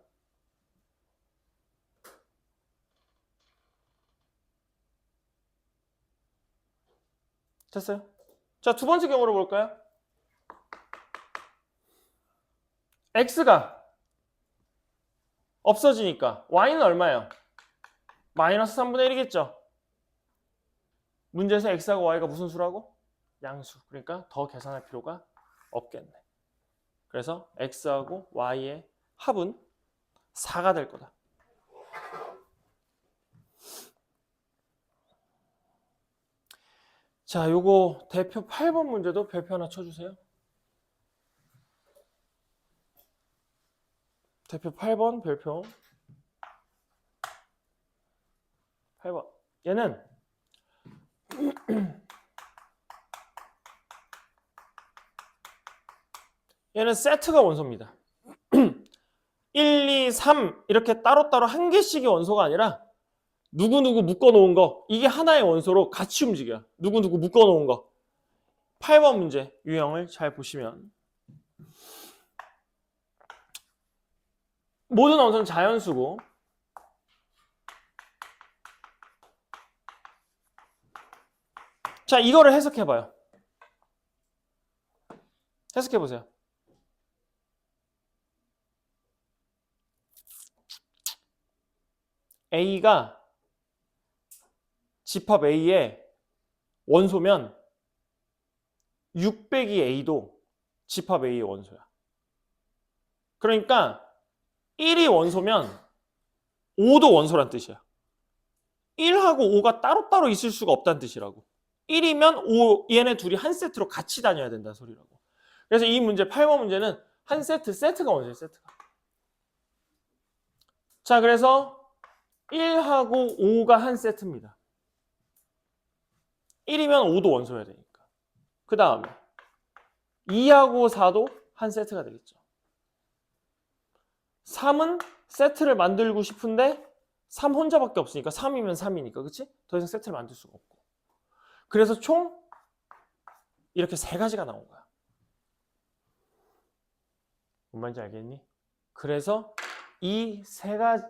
됐어요? 자, 두 번째 경우로 볼까요? x가 없어지니까 y는 얼마예요? 마이너스 3분의 1이겠죠? 문제에서 x하고 y가 무슨 수라고? 양수. 그러니까 더 계산할 필요가 없겠네. 그래서 x하고 y의 합은 4가 될 거다. 자, 요거 대표 8번 문제도 별표 하나 쳐주세요. 대표 8번 별표 8번 얘는 얘는 세트가 원소입니다. 1, 2, 3 이렇게 따로따로 한 개씩의 원소가 아니라 누구누구 묶어놓은 거 이게 하나의 원소로 같이 움직여요. 누구누구 묶어놓은 거 8번 문제 유형을 잘 보시면 모든 원소는 자연수고 자 이거를 해석해봐요. 해석해보세요. A가 집합 A의 원소면 6 빼기 A도 집합 A의 원소야. 그러니까 1이 원소면 5도 원소란 뜻이야. 1하고 5가 따로따로 있을 수가 없다는 뜻이라고. 1이면 5, 얘네 둘이 한 세트로 같이 다녀야 된다는 소리라고. 그래서 이 문제, 8번 문제는 한 세트가 원소예요, 세트가. 자, 그래서 1하고 5가 한 세트입니다. 1이면 5도 원소여야 되니까. 그 다음에 2하고 4도 한 세트가 되겠죠. 3은 세트를 만들고 싶은데 3 혼자밖에 없으니까 3이면 3이니까 그치? 더 이상 세트를 만들 수가 없고. 그래서 총 이렇게 3가지가 나온 거야. 뭔 말인지 알겠니? 그래서 이 3가지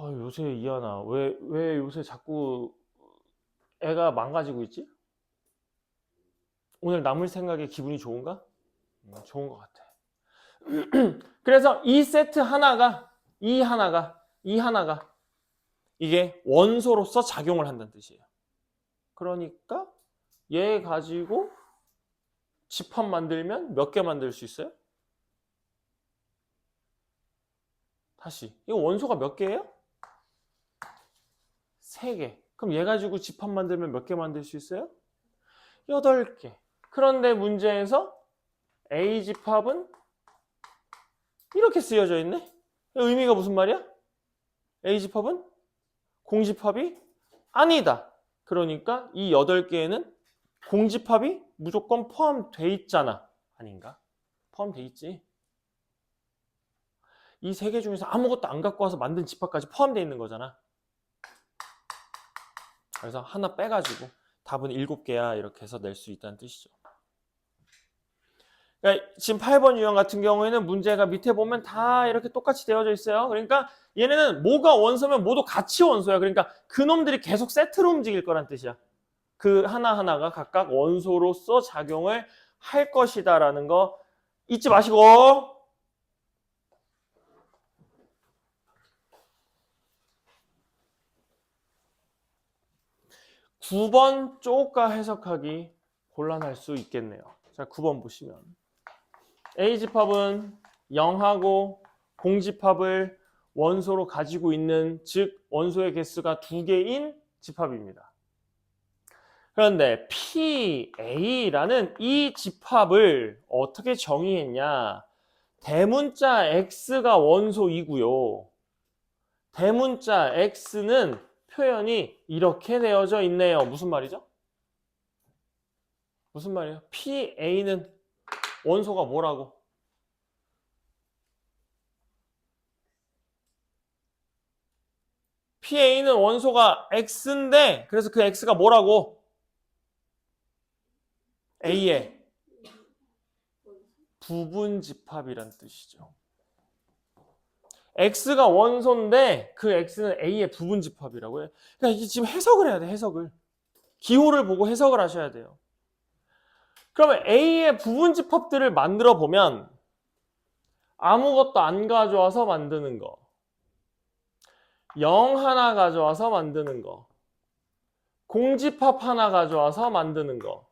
요새 이하나 왜 요새 자꾸 애가 망가지고 있지? 오늘 남을 생각에 기분이 좋은가? 좋은 것 같아. 그래서 이 세트 하나가 이게 원소로서 작용을 한다는 뜻이에요. 그러니까 얘 가지고 집합 만들면 몇 개 만들 수 있어요? 다시 이거 원소가 몇 개예요? 3개. 그럼 얘 가지고 집합 만들면 몇 개 만들 수 있어요? 8개. 그런데 문제에서 A 집합은 이렇게 쓰여져 있네? 의미가 무슨 말이야? A 집합은 공집합이 아니다. 그러니까 이 8개에는 공집합이 무조건 포함돼 있잖아. 아닌가? 포함돼 있지. 이 3개 중에서 아무것도 안 갖고 와서 만든 집합까지 포함되어 있는 거잖아. 그래서 하나 빼가지고 답은 7개야 이렇게 해서 낼 수 있다는 뜻이죠. 그러니까 지금 8번 유형 같은 경우에는 문제가 밑에 보면 다 이렇게 똑같이 되어져 있어요. 그러니까 얘네는 뭐가 원소면 모두 같이 원소야. 그러니까 그놈들이 계속 세트로 움직일 거란 뜻이야. 그 하나하나가 각각 원소로서 작용을 할 것이다라는 거 잊지 마시고. 9번 쪼까 해석하기 곤란할 수 있겠네요. 자, 9번 보시면 A집합은 0하고 공집합을 원소로 가지고 있는, 즉 원소의 개수가 2개인 집합입니다. 그런데 PA라는 이 집합을 어떻게 정의했냐? 대문자 X가 원소이고요. 대문자 X는 표현이 이렇게 되어져 있네요. 무슨 말이죠? 무슨 말이에요? PA는 원소가 뭐라고? PA는 원소가 X인데 그래서 그 X가 뭐라고? A의 부분집합이란 뜻이죠. X가 원소인데 그 X는 A의 부분집합이라고 해요. 그러니까 이게 지금 해석을 해야 돼. 해석을. 기호를 보고 해석을 하셔야 돼요. 그러면 A의 부분집합들을 만들어 보면 아무것도 안 가져와서 만드는 거, 0 하나 가져와서 만드는 거, 공집합 하나 가져와서 만드는 거,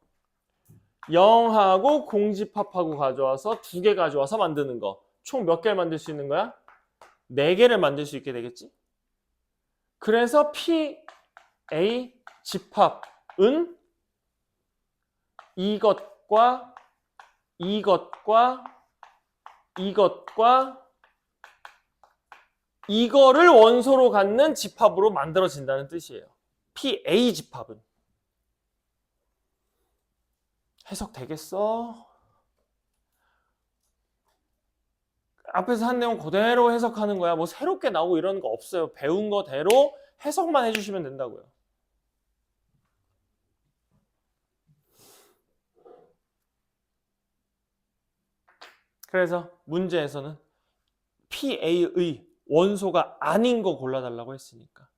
0하고 공집합하고 가져와서 2개 가져와서 만드는 거, 총 몇 개를 만들 수 있는 거야? 4개를 만들 수 있게 되겠지? 그래서 PA 집합은 이것과 이것과 이거를 원소로 갖는 집합으로 만들어진다는 뜻이에요. PA 집합은. 해석되겠어? 앞에서 한 내용 그대로 해석하는 거야. 뭐 새롭게 나오고 이런 거 없어요. 배운 거대로 해석만 해주시면 된다고요. 그래서 문제에서는 PA의 원소가 아닌 거 골라달라고 했으니까,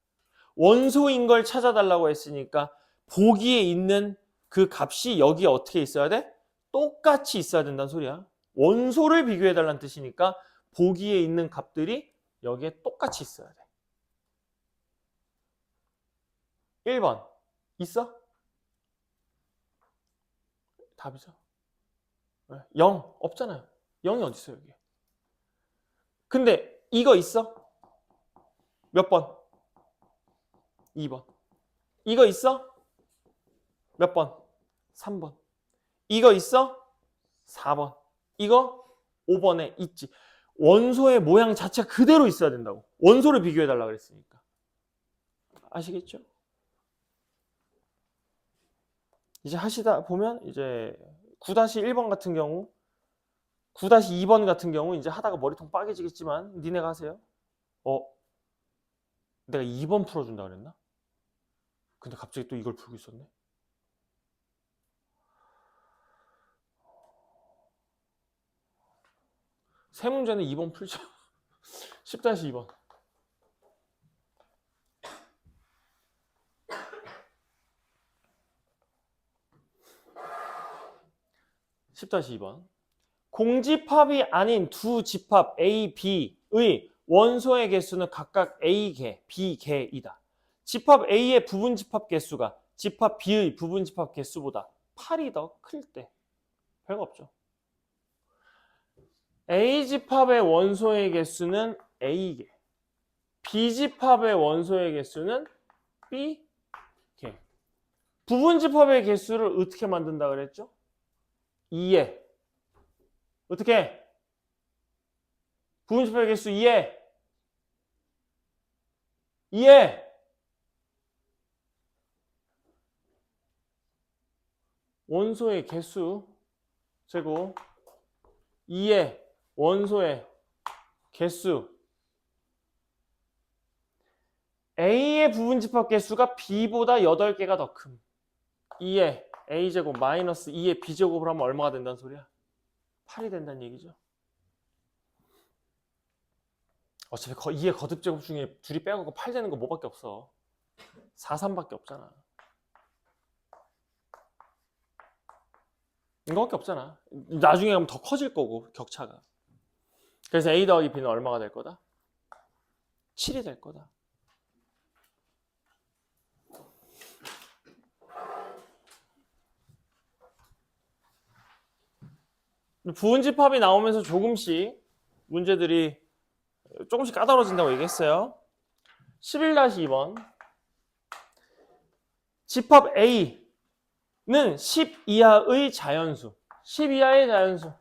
원소인 걸 찾아달라고 했으니까 보기에 있는 그 값이 여기에 어떻게 있어야 돼? 똑같이 있어야 된다는 소리야. 원소를 비교해달라는 뜻이니까 보기에 있는 값들이 여기에 똑같이 있어야 돼. 1번 있어? 답이죠. 0 없잖아요. 0이 어디 있어요 여기? 근데 이거 있어? 몇 번? 2번. 이거 있어? 몇 번? 3번. 이거 있어? 4번. 이거 5번에 있지. 원소의 모양 자체가 그대로 있어야 된다고. 원소를 비교해달라 그랬으니까. 아시겠죠? 이제 하시다 보면 이제 9-1번 같은 경우, 9-2번 같은 경우 이제 하다가 머리통 빠개지겠지만 니네가 하세요. 내가 2번 풀어준다 그랬나? 근데 갑자기 또 이걸 풀고 있었네. 세 문제는 2번 풀죠. 10-2번. 공집합이 아닌 두 집합 A, B의 원소의 개수는 각각 A개, B개이다. 집합 A의 부분집합 개수가 집합 B의 부분집합 개수보다 8이 더 클 때. 별거 없죠. A집합의 원소의 개수는 A개, B집합의 원소의 개수는 B개. 부분집합의 개수를 어떻게 만든다 그랬죠? 2에. 어떻게? 부분집합의 개수 2에. 원소의 개수 제곱 2에 원소의 개수. A의 부분집합 개수가 B보다 8개가 더 큼. 2에 A제곱 마이너스 2의 B제곱을 하면 얼마가 된다는 소리야? 8이 된다는 얘기죠. 어차피 2의 거듭제곱 중에 둘이 빼고 8 되는 거 뭐밖에 없어. 4, 3밖에 없잖아. 이거밖에 없잖아. 나중에 가면 더 커질 거고 격차가. 그래서 A 더하기 B는 얼마가 될 거다? 7이 될 거다. 부분집합이 나오면서 조금씩 문제들이 조금씩 까다로워진다고 얘기했어요. 11-2번. 집합 A는 10 이하의 자연수. 10 이하의 자연수.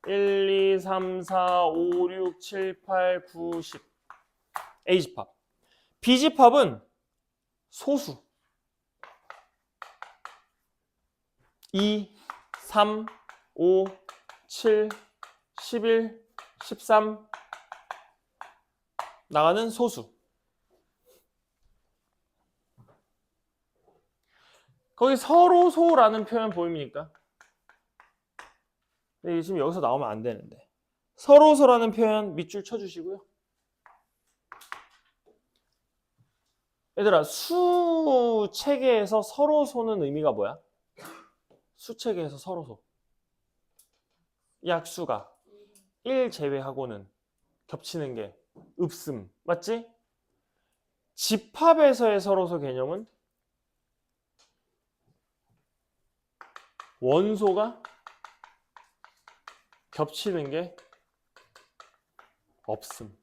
1, 2, 3, 4, 5, 6, 7, 8, 9, 10. A집합. B집합은 소수. 2, 3, 5, 7, 11, 13 나가는 소수. 거기 서로소라는 표현 보입니까? 이게 지금 여기서 나오면 안 되는데. 서로소라는 표현 밑줄 쳐주시고요. 얘들아, 수 체계에서 서로소는 의미가 뭐야? 수 체계에서 서로소. 약수가 1 제외하고는 겹치는 게 없음. 맞지? 집합에서의 서로소 개념은 원소가 겹치는 게 없음.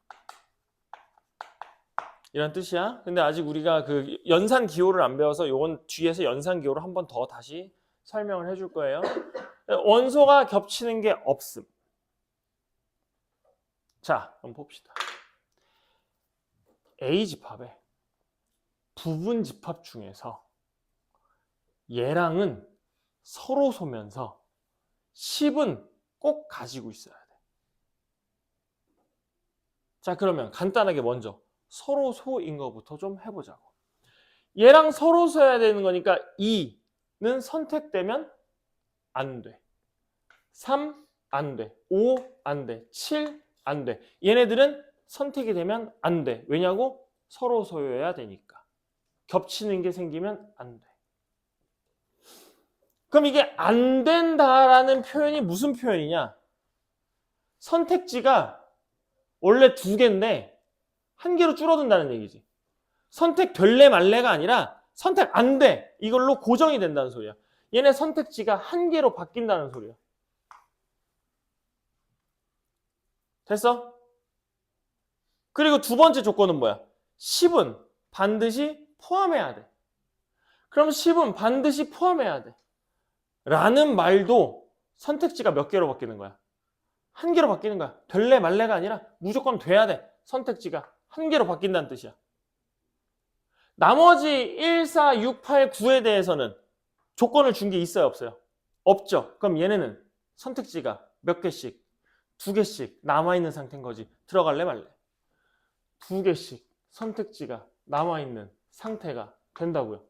이런 뜻이야. 근데 아직 우리가 그 연산 기호를 안 배워서 요건 뒤에서 연산 기호를 한 번 더 다시 설명을 해줄 거예요. 원소가 겹치는 게 없음. 자, 그럼 봅시다. A집합의 부분집합 중에서 얘랑은 서로 소면서 10은 꼭 가지고 있어야 돼. 자, 그러면 간단하게 먼저 서로 소인 거부터 좀 해보자고. 얘랑 서로 소야 되는 거니까 2는 선택되면 안 돼. 3 안 돼. 5 안 돼. 7 안 돼. 얘네들은 선택이 되면 안 돼. 왜냐고? 서로 소여야 되니까. 겹치는 게 생기면 안 돼. 그럼 이게 안 된다라는 표현이 무슨 표현이냐? 선택지가 원래 2개인데 1개로 줄어든다는 얘기지. 선택될래 말래가 아니라 선택 안 돼. 이걸로 고정이 된다는 소리야. 얘네 선택지가 1개로 바뀐다는 소리야. 됐어? 그리고 두 번째 조건은 뭐야? 10은 반드시 포함해야 돼. 그럼 10은 반드시 포함해야 돼. 라는 말도 선택지가 몇 개로 바뀌는 거야? 1개로 바뀌는 거야. 될래 말래가 아니라 무조건 돼야 돼. 선택지가 1개로 바뀐다는 뜻이야. 나머지 1, 4, 6, 8, 9에 대해서는 조건을 준 게 있어요? 없어요? 없죠. 그럼 얘네는 선택지가 몇 개씩? 2개씩 남아있는 상태인 거지. 들어갈래 말래? 2개씩 선택지가 남아있는 상태가 된다고요.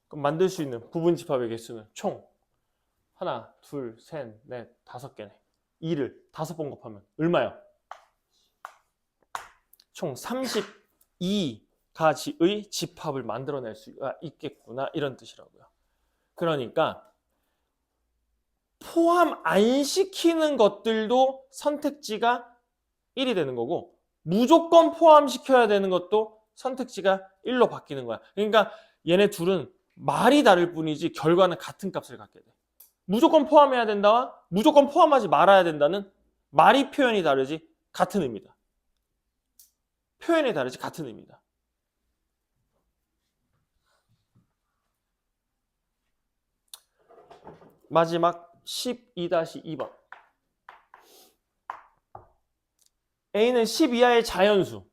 그럼 만들 수 있는 부분집합의 개수는 총 하나, 둘, 셋, 넷, 5개네. 2를 5번 곱하면 얼마요? 총 32가지의 집합을 만들어낼 수가 있겠구나 이런 뜻이라고요. 그러니까 포함 안 시키는 것들도 선택지가 1이 되는 거고 무조건 포함시켜야 되는 것도 선택지가 1로 바뀌는 거야. 그러니까 얘네 둘은 말이 다를 뿐이지 결과는 같은 값을 갖게 돼. 무조건 포함해야 된다와 무조건 포함하지 말아야 된다는 말이 표현이 다르지 같은 의미다. 표현이 다르지 같은 의미다. 마지막 12-2번. A는 10 이하의 자연수.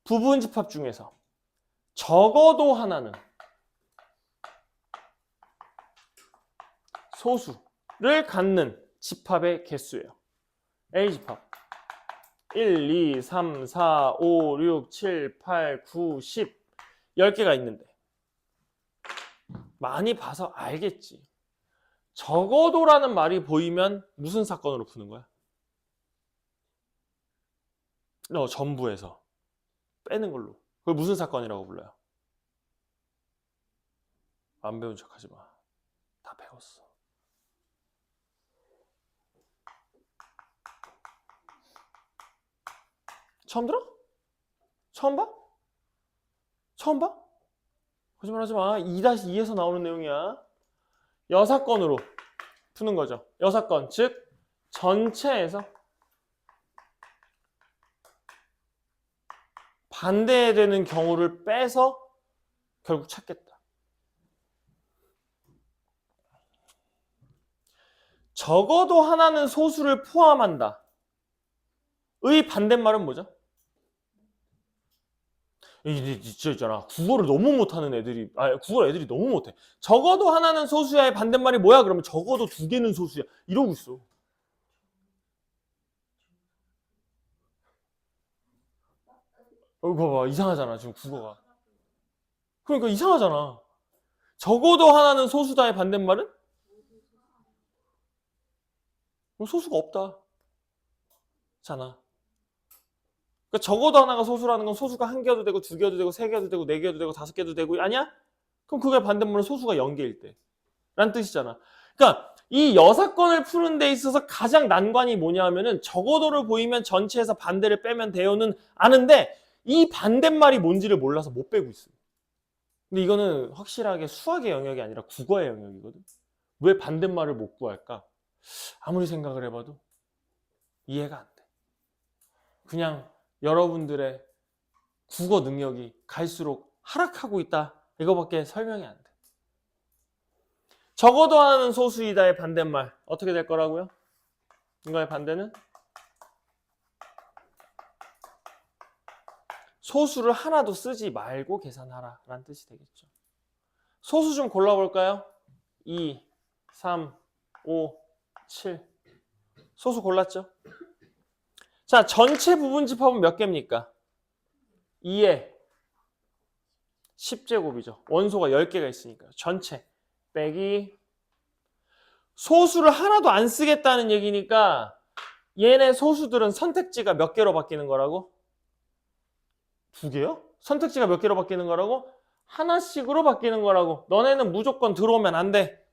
부분집합 중에서 적어도 하나는 소수를 갖는 집합의 개수예요. A집합 1, 2, 3, 4, 5, 6, 7, 8, 9, 10 10개가 있는데 많이 봐서 알겠지. 적어도라는 말이 보이면 무슨 사건으로 푸는 거야? 전부에서 빼는 걸로. 그걸 무슨 사건이라고 불러요? 안 배운 척하지 마. 다 배웠어. 처음 들어? 처음 봐? 처음 봐? 거짓말하지 마. 2-2에서 나오는 내용이야. 여사건으로 푸는 거죠. 여사건, 즉 전체에서 반대되는 경우를 빼서 결국 찾겠다. 적어도 하나는 소수를 포함한다. 의 반대말은 뭐죠? 진짜 있잖아. 국어를 너무 못하는 애들이, 국어를 애들이 너무 못해. 적어도 하나는 소수야의 반대말이 뭐야? 그러면 적어도 2개는 소수야. 이러고 있어. 봐봐. 이상하잖아. 지금 국어가. 그러니까 이상하잖아. 적어도 하나는 소수다의 반대말은? 소수가 없다. 잖아. 그러니까 적어도 하나가 소수라는 건 소수가 1개여도 되고 2개여도 되고 3개여도 되고 4개여도 되고 5개도 되고 아니야? 그럼 그게 반대말은 소수가 0개일 때 라는 뜻이잖아. 그러니까 이 여사건을 푸는 데 있어서 가장 난관이 뭐냐 하면은 적어도를 보이면 전체에서 반대를 빼면 돼요는 아는데 이 반대말이 뭔지를 몰라서 못 빼고 있어요. 근데 이거는 확실하게 수학의 영역이 아니라 국어의 영역이거든. 왜 반대말을 못 구할까? 아무리 생각을 해봐도 이해가 안 돼. 그냥 여러분들의 국어 능력이 갈수록 하락하고 있다. 이거밖에 설명이 안 돼. 적어도 하나는 소수이다의 반대말 어떻게 될 거라고요? 이거의 반대는? 소수를 하나도 쓰지 말고 계산하라 라는 뜻이 되겠죠. 소수 좀 골라볼까요? 2, 3, 5, 7 소수 골랐죠? 자, 전체 부분집합은 몇 개입니까? 2에 10제곱이죠. 원소가 10개가 있으니까요. 전체 빼기 소수를 하나도 안 쓰겠다는 얘기니까 얘네 소수들은 선택지가 몇 개로 바뀌는 거라고? 2개요? 선택지가 몇 개로 바뀌는 거라고? 하나씩으로 바뀌는 거라고. 너네는 무조건 들어오면 안 돼.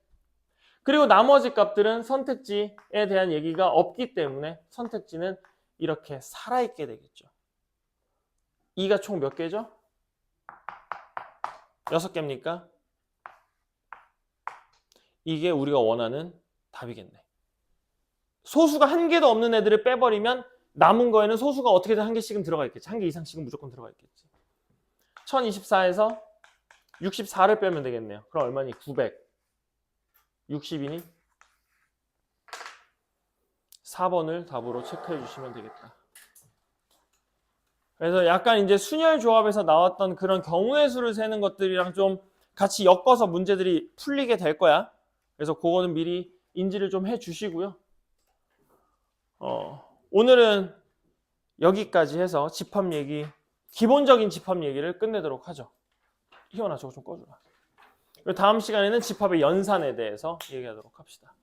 그리고 나머지 값들은 선택지에 대한 얘기가 없기 때문에 선택지는 이렇게 살아있게 되겠죠. 2가 총 몇 개죠? 6개입니까? 이게 우리가 원하는 답이겠네. 소수가 한 개도 없는 애들을 빼버리면 남은 거에는 소수가 어떻게든 한 개씩은 들어가 있겠지. 한 개 이상씩은 무조건 들어가 있겠지. 1024에서 64를 빼면 되겠네요. 그럼 얼마니? 960이니? 4번을 답으로 체크해 주시면 되겠다. 그래서 약간 이제 순열 조합에서 나왔던 그런 경우의 수를 세는 것들이랑 좀 같이 엮어서 문제들이 풀리게 될 거야. 그래서 그거는 미리 인지를 좀 해 주시고요. 오늘은 여기까지 해서 집합 얘기, 기본적인 집합 얘기를 끝내도록 하죠. 희원아, 저거 좀 꺼주라. 그리고 다음 시간에는 집합의 연산에 대해서 얘기하도록 합시다.